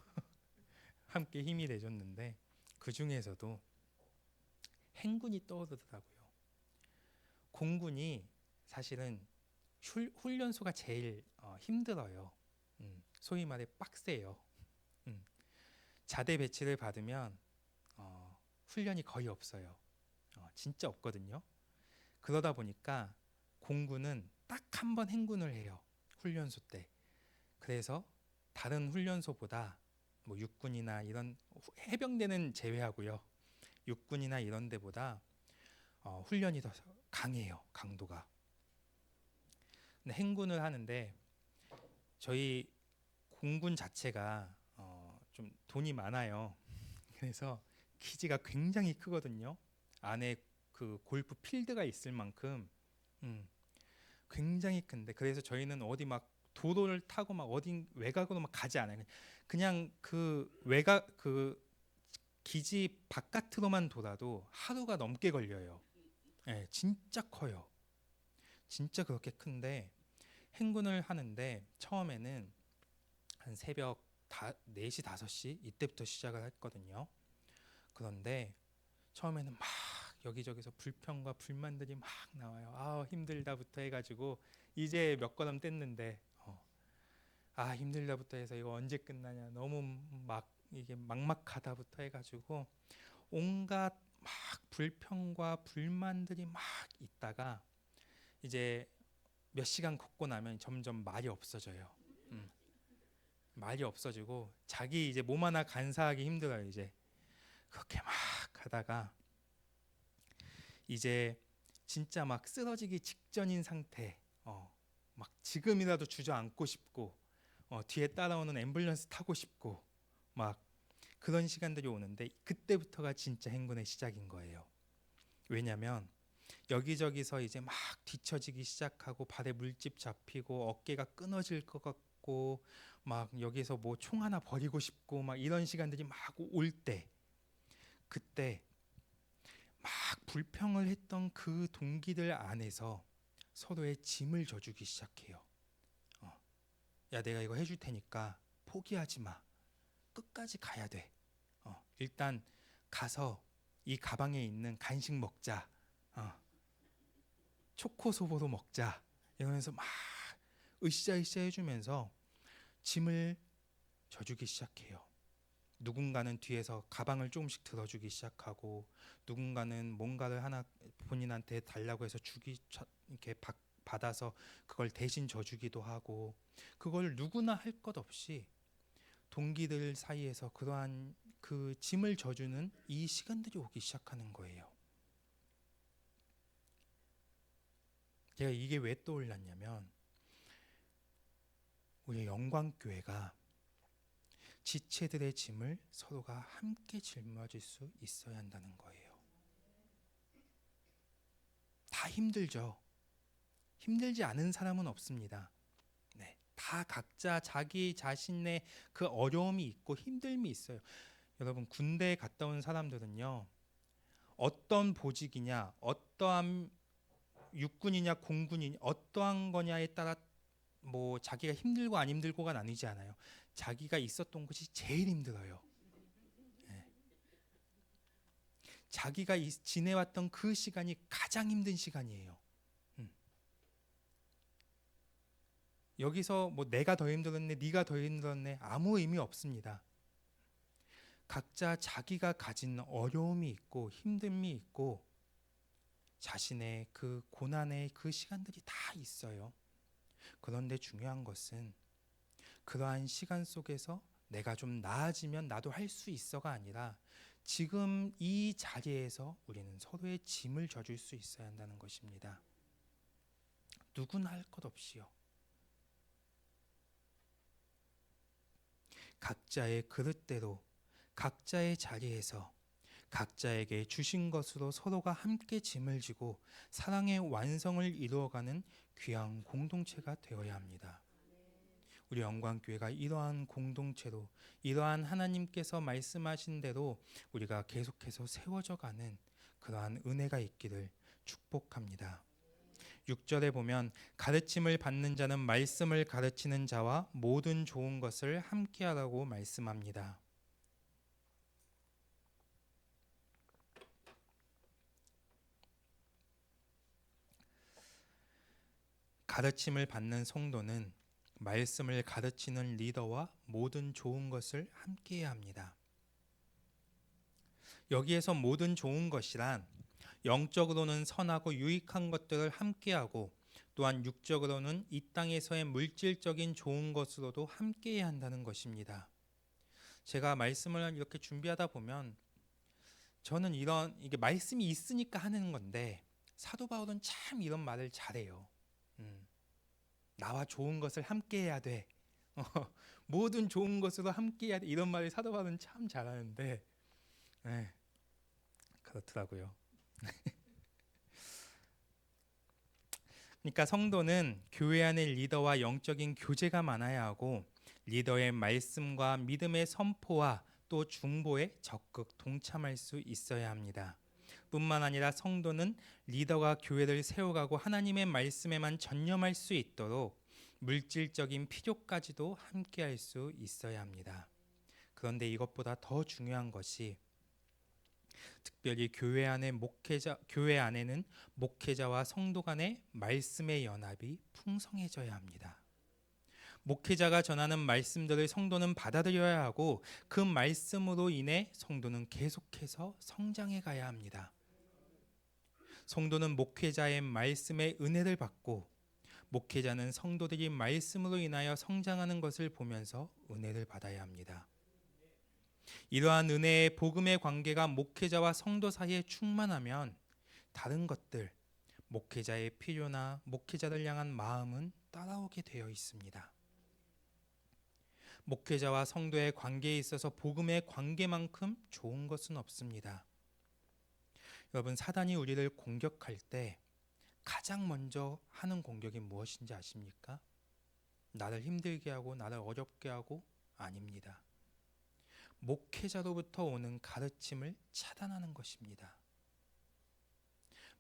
함께 힘이 돼줬는데 그 중에서도 행군이 떠오르더라고요. 공군이 사실은 훈련소가 제일 힘들어요. 소위 말해 빡세요. 자대 배치를 받으면 훈련이 거의 없어요. 진짜 없거든요. 그러다 보니까 공군은 딱 한 번 행군을 해요. 훈련소 때. 그래서 다른 훈련소보다 뭐 육군이나 이런 해병대는 제외하고요. 육군이나 이런 데보다 훈련이 더 강해요. 강도가. 근데 행군을 하는데 저희 공군 자체가 좀 돈이 많아요. 그래서 기지가 굉장히 크거든요. 안에 그 골프 필드가 있을 만큼 굉장히 큰데 그래서 저희는 어디 막 도로를 타고 막 어디 외곽으로 막 가지 않아요. 그냥 그 외곽 그 기지 바깥으로만 돌아도 하루가 넘게 걸려요. 네, 진짜 커요. 진짜 그렇게 큰데 행군을 하는데 처음에는 한 새벽 4시 5시 이때부터 시작을 했거든요. 그런데 처음에는 막 여기저기서 불평과 불만들이 막 나와요. 아 힘들다부터 해가지고 이제 몇 걸음 뗐는데 아 힘들다부터 해서 이거 언제 끝나냐 너무 막 이게 막막하다부터 해가지고 온갖 막 불평과 불만들이 막 있다가 이제 몇 시간 걷고 나면 점점 말이 없어져요. 말이 없어지고 자기 이제 몸 하나 간사하기 힘들어요. 이제 그렇게 막 하다가 이제 진짜 막 쓰러지기 직전인 상태, 막 지금이라도 주저앉고 싶고, 뒤에 따라오는 앰뷸런스 타고 싶고, 막 그런 시간들이 오는데 그때부터가 진짜 행군의 시작인 거예요. 왜냐하면 여기저기서 이제 막 뒤처지기 시작하고 발에 물집 잡히고 어깨가 끊어질 것 같고 막 여기서 뭐 총 하나 버리고 싶고 막 이런 시간들이 막 올 때 그때 막 불평을 했던 그 동기들 안에서 서로의 짐을 져주기 시작해요. 야 내가 이거 해줄 테니까 포기하지 마. 끝까지 가야 돼. 일단 가서 이 가방에 있는 간식 먹자. 초코소보로 먹자. 이러면서 막 으쌰으쌰 해주면서 짐을 져주기 시작해요. 누군가는 뒤에서 가방을 조금씩 들어주기 시작하고, 누군가는 뭔가를 하나 본인한테 달라고 해서 이렇게 받아서 그걸 대신 져주기도 하고, 그걸 누구나 할 것 없이 동기들 사이에서 그러한 그 짐을 져주는 이 시간들이 오기 시작하는 거예요. 제가 이게 왜 떠올랐냐면, 우리 영광교회가 지체들의 짐을 서로가 함께 짊어질 수 있어야 한다는 거예요. 다 힘들죠. 힘들지 않은 사람은 없습니다. 네, 다 각자 자기 자신의 그 어려움이 있고 힘듦이 있어요. 여러분, 군대에 갔다 온 사람들은요, 어떤 보직이냐, 어떠한 육군이냐 공군이냐, 어떠한 거냐에 따라 뭐 자기가 힘들고 안 힘들고가 나뉘지 않아요. 자기가 있었던 곳이 제일 힘들어요. 네. 자기가 지내왔던 그 시간이 가장 힘든 시간이에요. 여기서 뭐 내가 더 힘들었네, 네가 더 힘들었네, 아무 의미 없습니다. 각자 자기가 가진 어려움이 있고 힘듦이 있고 자신의 그 고난의 그 시간들이 다 있어요. 그런데 중요한 것은 그러한 시간 속에서 내가 좀 나아지면 나도 할 수 있어가 아니라 지금 이 자리에서 우리는 서로의 짐을 져줄 수 있어야 한다는 것입니다. 누구나 할 것 없이요. 각자의 그릇대로 각자의 자리에서 각자에게 주신 것으로 서로가 함께 짐을 지고 사랑의 완성을 이루어가는 귀한 공동체가 되어야 합니다. 우리 영광교회가 이러한 공동체로, 이러한 하나님께서 말씀하신 대로 우리가 계속해서 세워져 가는 그러한 은혜가 있기를 축복합니다. 6절에 보면 가르침을 받는 자는 말씀을 가르치는 자와 모든 좋은 것을 함께하라고 말씀합니다. 가르침을 받는 성도는 말씀을 가르치는 리더와 모든 좋은 것을 함께해야 합니다. 여기에서 모든 좋은 것이란 영적으로는 선하고 유익한 것들을 함께하고 또한 육적으로는 이 땅에서의 물질적인 좋은 것으로도 함께해야 한다는 것입니다. 제가 말씀을 이렇게 준비하다 보면 저는 이게 말씀이 있으니까 하는 건데 사도 바울은 참 이런 말을 잘해요. 나와 좋은 것을 함께해야 돼. 모든 좋은 것으로 함께해야 돼. 이런 말을 사도 바울은 참 잘하는데 네, 그렇더라고요. 그러니까 성도는 교회 안의 리더와 영적인 교제가 많아야 하고 리더의 말씀과 믿음의 선포와 또 중보에 적극 동참할 수 있어야 합니다. 뿐만 아니라 성도는 리더가 교회를 세워가고 하나님의 말씀에만 전념할 수 있도록 물질적인 필요까지도 함께할 수 있어야 합니다. 그런데 이것보다 더 중요한 것이 특별히 교회 안에는 목회자와 성도 간의 말씀의 연합이 풍성해져야 합니다. 목회자가 전하는 말씀들을 성도는 받아들여야 하고 그 말씀으로 인해 성도는 계속해서 성장해 가야 합니다. 성도는 목회자의 말씀의 은혜를 받고 목회자는 성도들이 말씀으로 인하여 성장하는 것을 보면서 은혜를 받아야 합니다. 이러한 은혜의 복음의 관계가 목회자와 성도 사이에 충만하면 다른 것들, 목회자의 필요나 목회자를 향한 마음은 따라오게 되어 있습니다. 목회자와 성도의 관계에 있어서 복음의 관계만큼 좋은 것은 없습니다. 여러분, 사단이 우리를 공격할 때 가장 먼저 하는 공격이 무엇인지 아십니까? 나를 힘들게 하고 나를 어렵게 하고 아닙니다. 목회자로부터 오는 가르침을 차단하는 것입니다.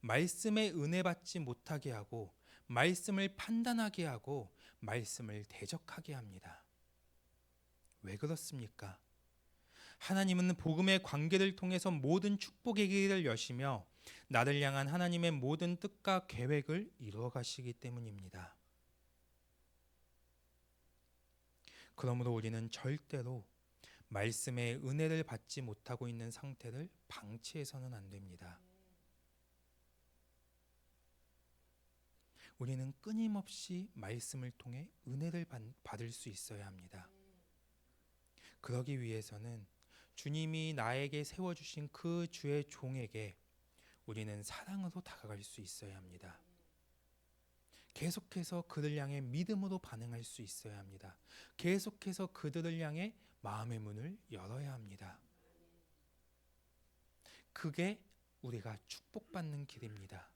말씀에 은혜 받지 못하게 하고 말씀을 판단하게 하고 말씀을 대적하게 합니다. 왜 그렇습니까? 하나님은 복음의 관계를 통해서 모든 축복의 길을 여시며 나를 향한 하나님의 모든 뜻과 계획을 이루어 가시기 때문입니다. 그러므로 우리는 절대로 말씀의 은혜를 받지 못하고 있는 상태를 방치해서는 안 됩니다. 우리는 끊임없이 말씀을 통해 은혜를 받을 수 있어야 합니다. 그러기 위해서는 주님이 나에게 세워주신 그 주의 종에게 우리는 사랑으로 다가갈 수 있어야 합니다. 계속해서 그들 향해 믿음으로 반응할 수 있어야 합니다. 계속해서 그들을 향해 마음의 문을 열어야 합니다. 그게 우리가 축복받는 길입니다.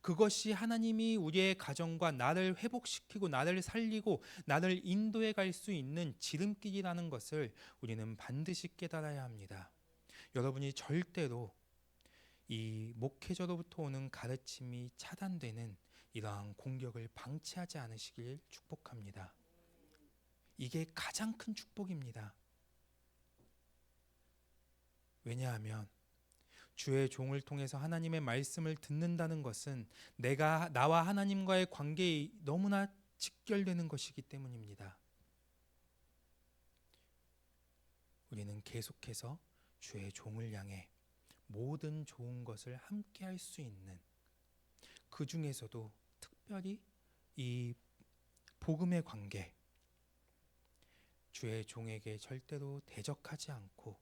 그것이 하나님이 우리의 가정과 나를 회복시키고 나를 살리고 나를 인도해 갈 수 있는 지름길이라는 것을 우리는 반드시 깨달아야 합니다. 여러분이 절대로 이 목회자로부터 오는 가르침이 차단되는 이러한 공격을 방치하지 않으시길 축복합니다. 이게 가장 큰 축복입니다. 왜냐하면 주의 종을 통해서 하나님의 말씀을 듣는다는 것은 내가 나와 하나님과의 관계에 너무나 직결되는 것이기 때문입니다. 우리는 계속해서 주의 종을 향해 모든 좋은 것을 함께 할 수 있는, 그 중에서도 특별히 이 복음의 관계, 주의 종에게 절대로 대적하지 않고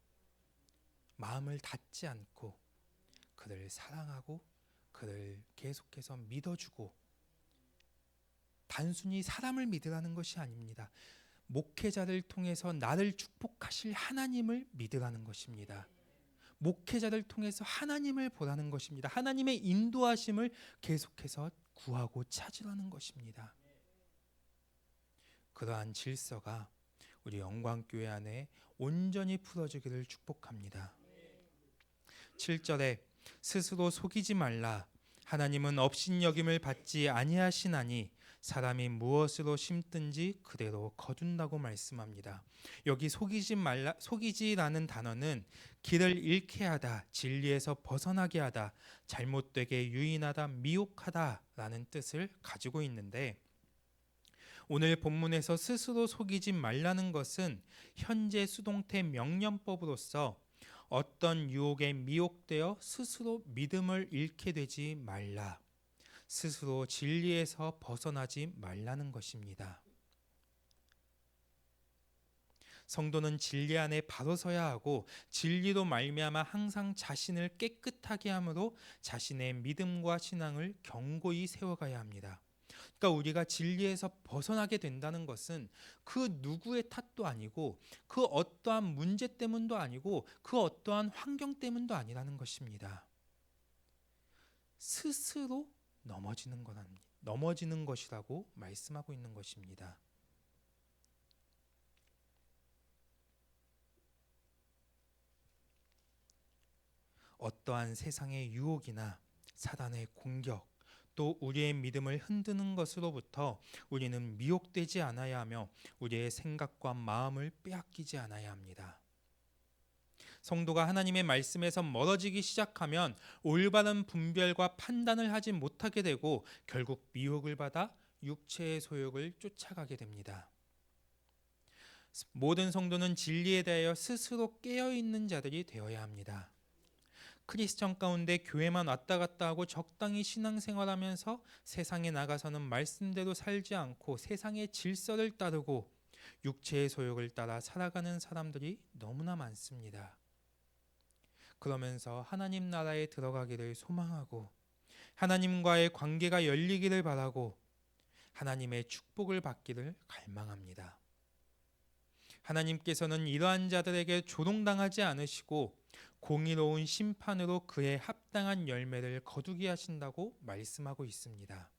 마음을 닫지 않고 그를 사랑하고 그를 계속해서 믿어주고, 단순히 사람을 믿으라는 것이 아닙니다. 목회자를 통해서 나를 축복하실 하나님을 믿으라는 것입니다. 목회자를 통해서 하나님을 보라는 것입니다. 하나님의 인도하심을 계속해서 구하고 찾으라는 것입니다. 그러한 질서가 우리 영광교회 안에 온전히 풀어지기를 축복합니다. 7절에 스스로 속이지 말라. 하나님은 업신여김을 받지 아니하시나니 사람이 무엇으로 심든지 그대로 거둔다고 말씀합니다. 여기 속이지라는 단어는 길을 잃게 하다, 진리에서 벗어나게 하다, 잘못되게 유인하다, 미혹하다라는 뜻을 가지고 있는데, 오늘 본문에서 스스로 속이지 말라는 것은 현재 수동태 명령법으로서 어떤 유혹에 미혹되어 스스로 믿음을 잃게 되지 말라, 스스로 진리에서 벗어나지 말라는 것입니다. 성도는 진리 안에 바로 서야 하고 진리로 말미암아 항상 자신을 깨끗하게 함으로 자신의 믿음과 신앙을 견고히 세워가야 합니다. 그러니까 우리가 진리에서 벗어나게 된다는 것은 그 누구의 탓도 아니고 그 어떠한 문제 때문도 아니고 그 어떠한 환경 때문도 아니라는 것입니다. 스스로 넘어지는 것이라고 말씀하고 있는 것입니다. 어떠한 세상의 유혹이나 사단의 공격, 또 우리의 믿음을 흔드는 것으로부터 우리는 미혹되지 않아야 하며 우리의 생각과 마음을 빼앗기지 않아야 합니다. 성도가 하나님의 말씀에서 멀어지기 시작하면 올바른 분별과 판단을 하지 못하게 되고 결국 미혹을 받아 육체의 소욕을 쫓아가게 됩니다. 모든 성도는 진리에 대하여 스스로 깨어있는 자들이 되어야 합니다. 크리스천 가운데 교회만 왔다 갔다 하고 적당히 신앙생활하면서 세상에 나가서는 말씀대로 살지 않고 세상의 질서를 따르고 육체의 소욕을 따라 살아가는 사람들이 너무나 많습니다. 그러면서 하나님 나라에 들어가기를 소망하고 하나님과의 관계가 열리기를 바라고 하나님의 축복을 받기를 갈망합니다. 하나님께서는 이러한 자들에게 조롱당하지 않으시고 공의로운 심판으로 그에 합당한 열매를 거두게 하신다고 말씀하고 있습니다.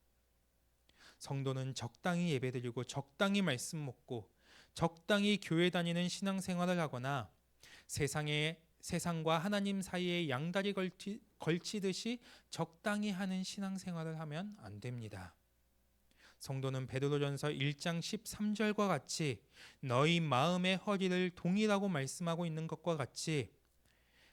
성도는 적당히 예배드리고 적당히 말씀 먹고 적당히 교회 다니는 신앙생활을 하거나 세상과 하나님 사이에 양다리 걸치듯이 적당히 하는 신앙생활을 하면 안 됩니다. 성도는 베드로전서 1장 13절과 같이 너희 마음의 허리를 동이라고 말씀하고 있는 것과 같이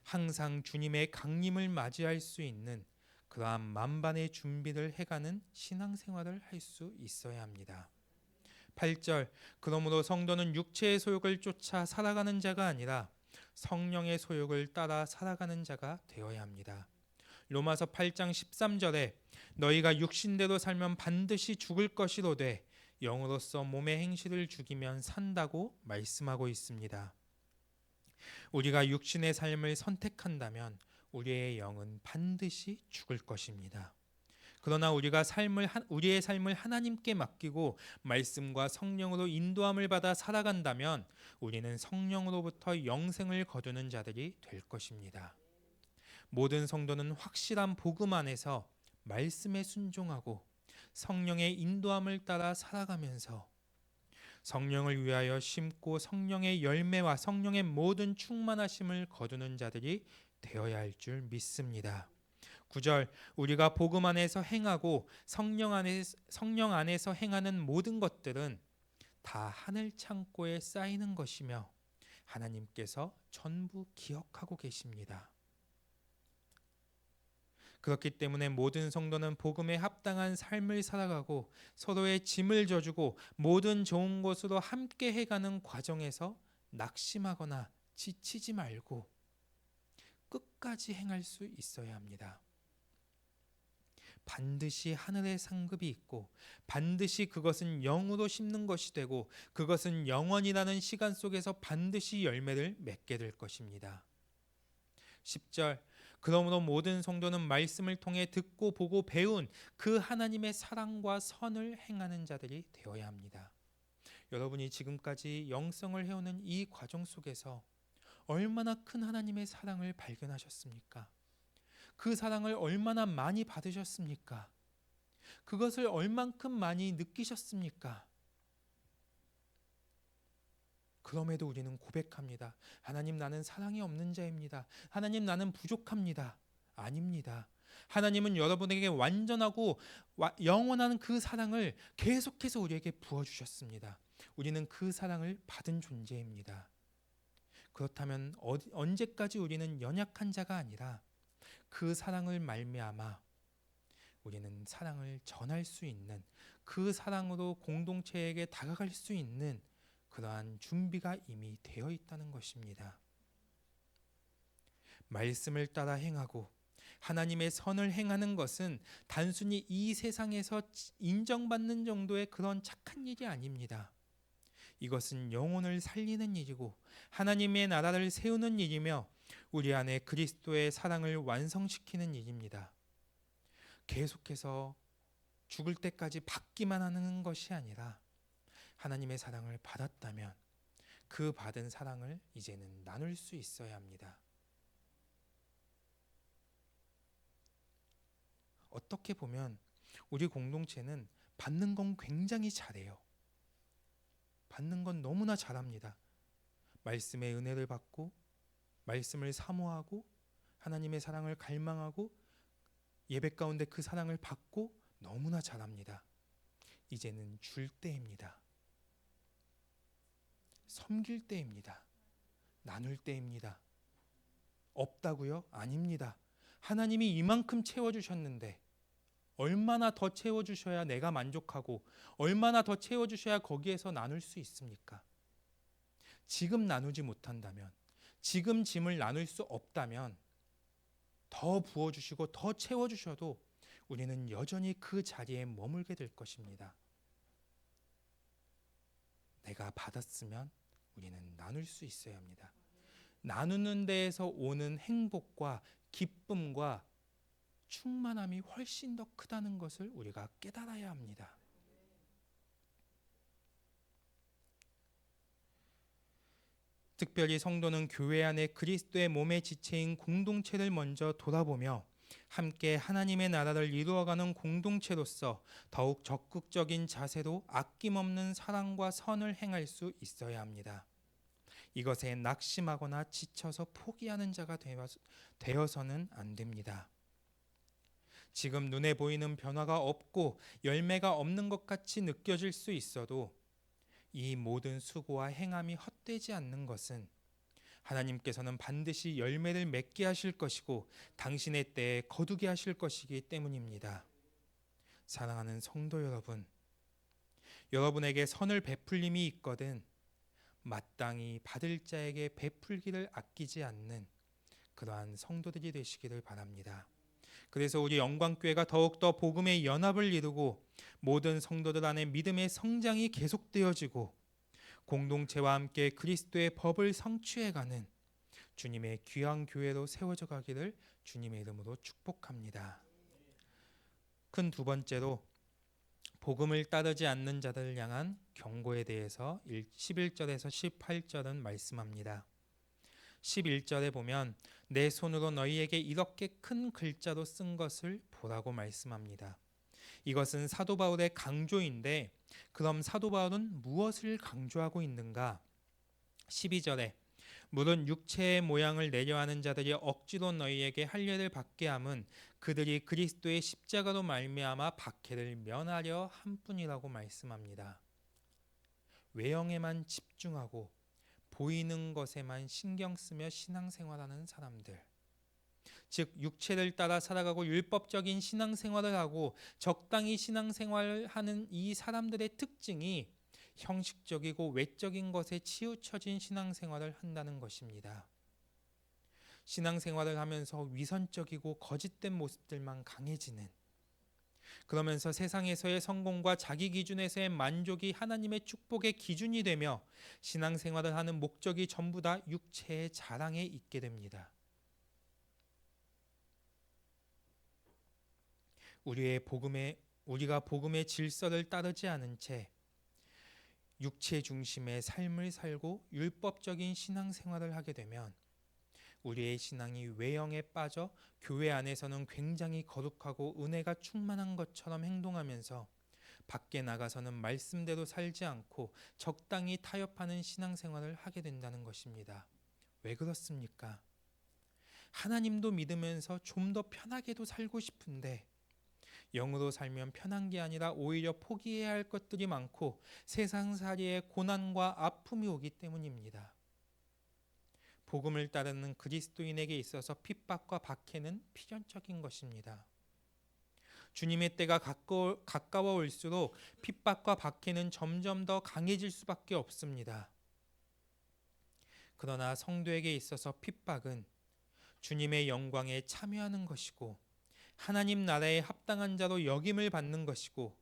항상 주님의 강림을 맞이할 수 있는 그러한 만반의 준비를 해가는 신앙생활을 할 수 있어야 합니다. 8절 그러므로 성도는 육체의 소욕을 쫓아 살아가는 자가 아니라 성령의 소욕을 따라 살아가는 자가 되어야 합니다. 로마서 8장 13절에 너희가 육신대로 살면 반드시 죽을 것이로되 영으로서 몸의 행실을 죽이면 산다고 말씀하고 있습니다. 우리가 육신의 삶을 선택한다면 우리의 영은 반드시 죽을 것입니다. 그러나 우리의 삶을 하나님께 맡기고 말씀과 성령으로 인도함을 받아 살아간다면 우리는 성령으로부터 영생을 거두는 자들이 될 것입니다. 모든 성도는 확실한 복음 안에서 말씀에 순종하고 성령의 인도함을 따라 살아가면서 성령을 위하여 심고 성령의 열매와 성령의 모든 충만하심을 거두는 자들이 되어야 할 줄 믿습니다. 9절 우리가 복음 안에서 행하고 성령 안에서 행하는 모든 것들은 다 하늘 창고에 쌓이는 것이며 하나님께서 전부 기억하고 계십니다. 그렇기 때문에 모든 성도는 복음에 합당한 삶을 살아가고 서로의 짐을 져주고 모든 좋은 것으로 함께 해가는 과정에서 낙심하거나 지치지 말고 끝까지 행할 수 있어야 합니다. 반드시 하늘의 상급이 있고 반드시 그것은 영으로 심는 것이 되고 그것은 영원이라는 시간 속에서 반드시 열매를 맺게 될 것입니다. 10절 그러므로 모든 성도는 말씀을 통해 듣고 보고 배운 그 하나님의 사랑과 선을 행하는 자들이 되어야 합니다. 여러분이 지금까지 영성을 해오는 이 과정 속에서 얼마나 큰 하나님의 사랑을 발견하셨습니까? 그 사랑을 얼마나 많이 받으셨습니까? 그것을 얼만큼 많이 느끼셨습니까? 그럼에도 우리는 고백합니다. 하나님 나는 사랑이 없는 자입니다. 하나님 나는 부족합니다. 아닙니다. 하나님은 여러분에게 완전하고 영원한 그 사랑을 계속해서 우리에게 부어주셨습니다. 우리는 그 사랑을 받은 존재입니다. 그렇다면 언제까지 우리는 연약한 자가 아니라 그 사랑을 말미암아 우리는 사랑을 전할 수 있는 그 사랑으로 공동체에게 다가갈 수 있는 그러한 준비가 이미 되어 있다는 것입니다. 말씀을 따라 행하고 하나님의 선을 행하는 것은 단순히 이 세상에서 인정받는 정도의 그런 착한 일이 아닙니다. 이것은 영혼을 살리는 일이고 하나님의 나라를 세우는 일이며 우리 안에 그리스도의 사랑을 완성시키는 일입니다. 계속해서 죽을 때까지 받기만 하는 것이 아니라 하나님의 사랑을 받았다면 그 받은 사랑을 이제는 나눌 수 있어야 합니다. 어떻게 보면 우리 공동체는 받는 건 굉장히 잘해요. 받는 건 너무나 잘합니다. 말씀의 은혜를 받고 말씀을 사모하고 하나님의 사랑을 갈망하고 예배 가운데 그 사랑을 받고 너무나 잘합니다. 이제는 줄 때입니다. 섬길 때입니다. 나눌 때입니다. 없다고요? 아닙니다. 하나님이 이만큼 채워주셨는데 얼마나 더 채워주셔야 내가 만족하고 얼마나 더 채워주셔야 거기에서 나눌 수 있습니까? 지금 나누지 못한다면 지금 짐을 나눌 수 없다면 더 부어주시고 더 채워주셔도 우리는 여전히 그 자리에 머물게 될 것입니다. 내가 받았으면 우리는 나눌 수 있어야 합니다. 나누는 데에서 오는 행복과 기쁨과 충만함이 훨씬 더 크다는 것을 우리가 깨달아야 합니다. 특별히 성도는 교회 안에 그리스도의 몸의 지체인 공동체를 먼저 돌아보며 함께 하나님의 나라를 이루어가는 공동체로서 더욱 적극적인 자세로 아낌없는 사랑과 선을 행할 수 있어야 합니다. 이것에 낙심하거나 지쳐서 포기하는 자가 되어서는 안 됩니다. 지금 눈에 보이는 변화가 없고 열매가 없는 것 같이 느껴질 수 있어도 이 모든 수고와 행함이 헛되지 않는 것은 하나님께서는 반드시 열매를 맺게 하실 것이고 당신의 때에 거두게 하실 것이기 때문입니다. 사랑하는 성도 여러분, 여러분에게 선을 베풀림이 있거든 마땅히 받을 자에게 베풀기를 아끼지 않는 그러한 성도들이 되시기를 바랍니다. 그래서 우리 영광교회가 더욱더 복음의 연합을 이루고 모든 성도들 안에 믿음의 성장이 계속되어지고 공동체와 함께 그리스도의 법을 성취해가는 주님의 귀한 교회로 세워져 가기를 주님의 이름으로 축복합니다. 큰 두 번째로 복음을 따르지 않는 자들을 향한 경고에 대해서 11절에서 18절은 말씀합니다. 11절에 보면 내 손으로 너희에게 이렇게 큰 글자로 쓴 것을 보라고 말씀합니다. 이것은 사도 바울의 강조인데 그럼 사도 바울은 무엇을 강조하고 있는가? 12절에 물은 육체의 모양을 내려하는 자들이 억지로 너희에게 할례를 받게 함은 그들이 그리스도의 십자가로 말미암아 박해를 면하려 함뿐이라고 말씀합니다. 외형에만 집중하고 보이는 것에만 신경 쓰며 신앙생활하는 사람들, 즉 육체를 따라 살아가고 율법적인 신앙생활을 하고 적당히 신앙생활을 하는 이 사람들의 특징이 형식적이고 외적인 것에 치우쳐진 신앙생활을 한다는 것입니다. 신앙생활을 하면서 위선적이고 거짓된 모습들만 강해지는, 그러면서 세상에서의 성공과 자기 기준에서의 만족이 하나님의 축복의 기준이 되며 신앙생활을 하는 목적이 전부 다 육체의 자랑에 있게 됩니다. 우리가 복음의 질서를 따르지 않은 채 육체 중심의 삶을 살고 율법적인 신앙생활을 하게 되면 우리의 신앙이 외형에 빠져 교회 안에서는 굉장히 거룩하고 은혜가 충만한 것처럼 행동하면서 밖에 나가서는 말씀대로 살지 않고 적당히 타협하는 신앙생활을 하게 된다는 것입니다. 왜 그렇습니까? 하나님도 믿으면서 좀 더 편하게도 살고 싶은데 영으로 살면 편한 게 아니라 오히려 포기해야 할 것들이 많고 세상살이의 고난과 아픔이 오기 때문입니다. 복음을 따르는 그리스도인에게 있어서 핍박과 박해는 필연적인 것입니다. 주님의 때가 가까워 올수록 핍박과 박해는 점점 더 강해질 수밖에 없습니다. 그러나 성도에게 있어서 핍박은 주님의 영광에 참여하는 것이고 하나님 나라에 합당한 자로 여김을 받는 것이고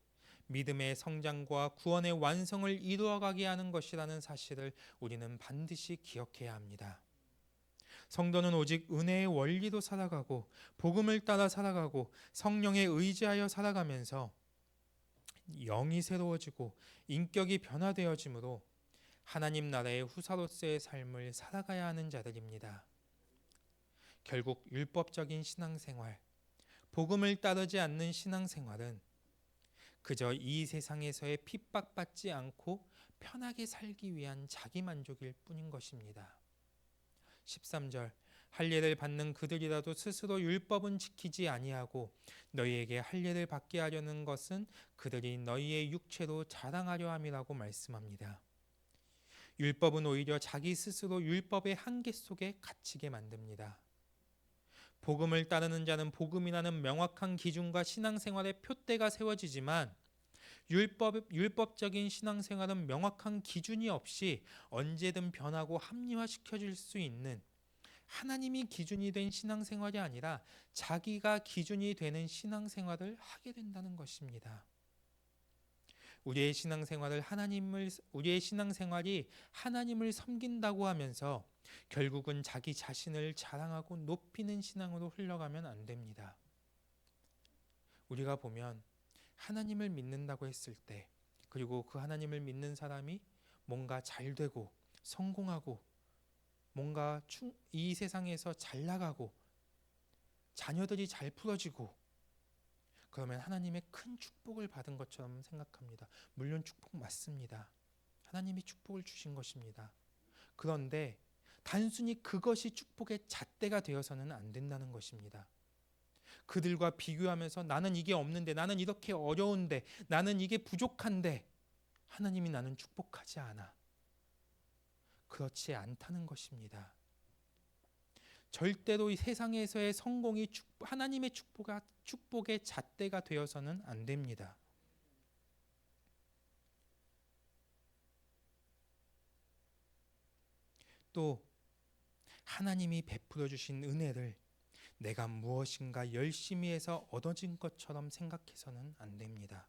믿음의 성장과 구원의 완성을 이루어가게 하는 것이라는 사실을 우리는 반드시 기억해야 합니다. 성도는 오직 은혜의 원리로 살아가고 복음을 따라 살아가고 성령에 의지하여 살아가면서 영이 새로워지고 인격이 변화되어지므로 하나님 나라의 후사로서의 삶을 살아가야 하는 자들입니다. 결국 율법적인 신앙생활, 복음을 따르지 않는 신앙생활은 그저 이 세상에서의 핍박받지 않고 편하게 살기 위한 자기만족일 뿐인 것입니다. 13절 할례를 받는 그들이라도 스스로 율법은 지키지 아니하고 너희에게 할례를 받게 하려는 것은 그들이 너희의 육체로 자랑하려 함이라고 말씀합니다. 율법은 오히려 자기 스스로 율법의 한계 속에 갇히게 만듭니다. 복음을 따르는 자는 복음이라는 명확한 기준과 신앙생활의 표대가 세워지지만 율법적인 신앙생활은 명확한 기준이 없이 언제든 변하고 합리화시켜질 수 있는 하나님이 기준이 된 신앙생활이 아니라 자기가 기준이 되는 신앙생활을 하게 된다는 것입니다. 우리의 신앙생활이 하나님을 섬긴다고 하면서 결국은 자기 자신을 자랑하고 높이는 신앙으로 흘러가면 안 됩니다. 우리가 보면 하나님을 믿는다고 했을 때 그리고 그 하나님을 믿는 사람이 뭔가 잘 되고 성공하고 뭔가 이 세상에서 잘 나가고 자녀들이 잘 풀어지고 그러면 하나님의 큰 축복을 받은 것처럼 생각합니다. 물론 축복 맞습니다. 하나님이 축복을 주신 것입니다. 그런데 단순히 그것이 축복의 잣대가 되어서는 안 된다는 것입니다. 그들과 비교하면서 나는 이게 없는데, 나는 이렇게 어려운데, 나는 이게 부족한데 하나님이 나는 축복하지 않아. 그렇지 않다는 것입니다. 절대로 이 세상에서의 성공이 하나님의 축복의 잣대가 되어서는 안 됩니다. 또 하나님이 베풀어 주신 은혜를 내가 무엇인가 열심히 해서 얻어진 것처럼 생각해서는 안 됩니다.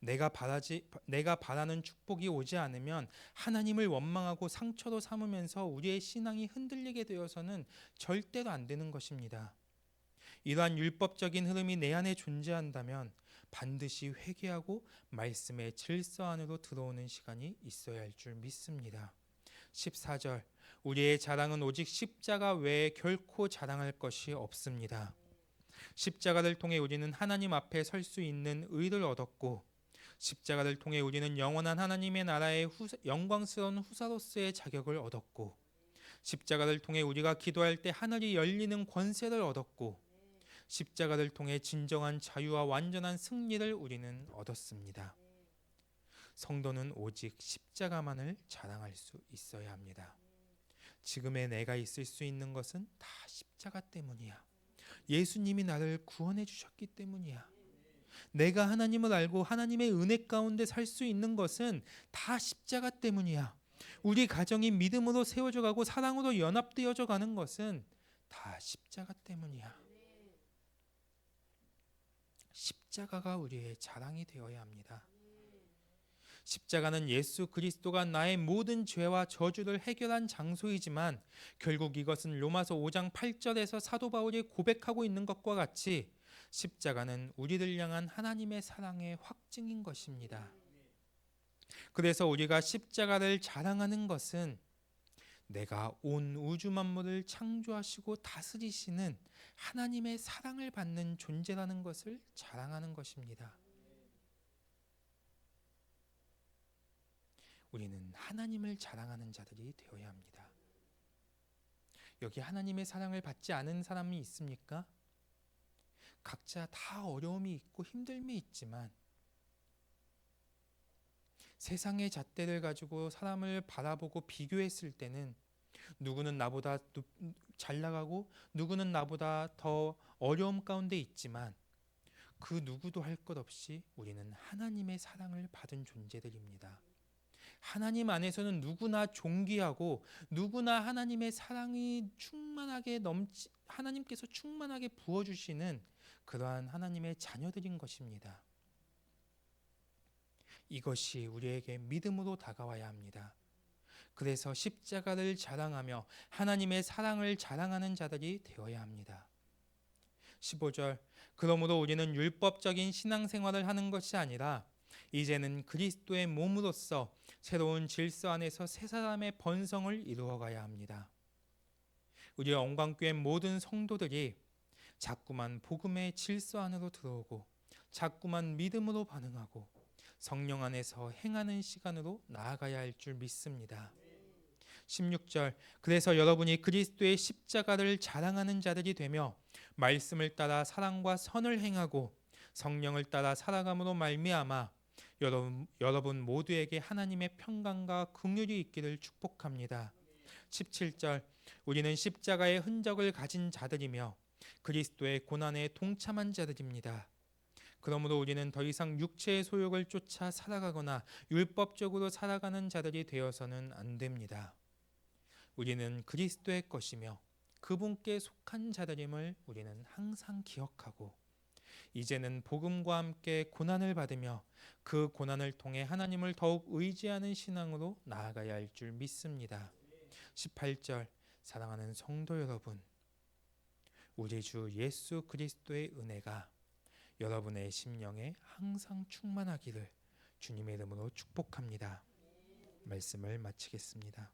내가 바라는 축복이 오지 않으면 하나님을 원망하고 상처로 삼으면서 우리의 신앙이 흔들리게 되어서는 절대로 안 되는 것입니다. 이러한 율법적인 흐름이 내 안에 존재한다면 반드시 회개하고 말씀의 질서 안으로 들어오는 시간이 있어야 할 줄 믿습니다. 14절, 우리의 자랑은 오직 십자가 외에 결코 자랑할 것이 없습니다. 십자가를 통해 우리는 하나님 앞에 설 수 있는 의를 얻었고, 십자가를 통해 우리는 영원한 하나님의 나라의 영광스러운 후사로서의 자격을 얻었고, 십자가를 통해 우리가 기도할 때 하늘이 열리는 권세를 얻었고, 십자가를 통해 진정한 자유와 완전한 승리를 우리는 얻었습니다. 성도는 오직 십자가만을 자랑할 수 있어야 합니다. 지금의 내가 있을 수 있는 것은 다 십자가 때문이야. 예수님이 나를 구원해 주셨기 때문이야. 내가 하나님을 알고 하나님의 은혜 가운데 살 수 있는 것은 다 십자가 때문이야. 우리 가정이 믿음으로 세워져 가고 사랑으로 연합되어져 가는 것은 다 십자가 때문이야. 십자가가 우리의 자랑이 되어야 합니다. 십자가는 예수 그리스도가 나의 모든 죄와 저주를 해결한 장소이지만 결국 이것은 로마서 5장 8절에서 사도 바울이 고백하고 있는 것과 같이 십자가는 우리를 향한 하나님의 사랑의 확증인 것입니다. 그래서 우리가 십자가를 자랑하는 것은 내가 온 우주 만물을 창조하시고 다스리시는 하나님의 사랑을 받는 존재라는 것을 자랑하는 것입니다. 우리는 하나님을 자랑하는 자들이 되어야 합니다. 여기 하나님의 사랑을 받지 않은 사람이 있습니까? 각자 다 어려움이 있고 힘듦이 있지만 세상의 잣대를 가지고 사람을 바라보고 비교했을 때는 누구는 나보다 잘 나가고 누구는 나보다 더 어려움 가운데 있지만 그 누구도 할 것 없이 우리는 하나님의 사랑을 받은 존재들입니다. 하나님 안에서는 누구나 존귀하고 누구나 하나님의 사랑이 하나님께서 충만하게 부어주시는 그러한 하나님의 자녀들인 것입니다. 이것이 우리에게 믿음으로 다가와야 합니다. 그래서 십자가를 자랑하며 하나님의 사랑을 자랑하는 자들이 되어야 합니다. 15절, 그러므로 우리는 율법적인 신앙생활을 하는 것이 아니라 이제는 그리스도의 몸으로서 새로운 질서 안에서 새 사람의 번성을 이루어가야 합니다. 우리 영광교회 모든 성도들이 자꾸만 복음의 질서 안으로 들어오고 자꾸만 믿음으로 반응하고 성령 안에서 행하는 시간으로 나아가야 할 줄 믿습니다. 16절, 그래서 여러분이 그리스도의 십자가를 자랑하는 자들이 되며 말씀을 따라 사랑과 선을 행하고 성령을 따라 살아감으로 말미암아 여러분 모두에게 하나님의 평강과 긍휼이 있기를 축복합니다. 17절, 우리는 십자가의 흔적을 가진 자들이며 그리스도의 고난에 동참한 자들입니다. 그러므로 우리는 더 이상 육체의 소욕을 쫓아 살아가거나 율법적으로 살아가는 자들이 되어서는 안 됩니다. 우리는 그리스도의 것이며 그분께 속한 자들임을 우리는 항상 기억하고 이제는 복음과 함께 고난을 받으며 그 고난을 통해 하나님을 더욱 의지하는 신앙으로 나아가야 할 줄 믿습니다. 18절, 사랑하는 성도 여러분, 우리 주 예수 그리스도의 은혜가 여러분의 심령에 항상 충만하기를 주님의 이름으로 축복합니다. 말씀을 마치겠습니다.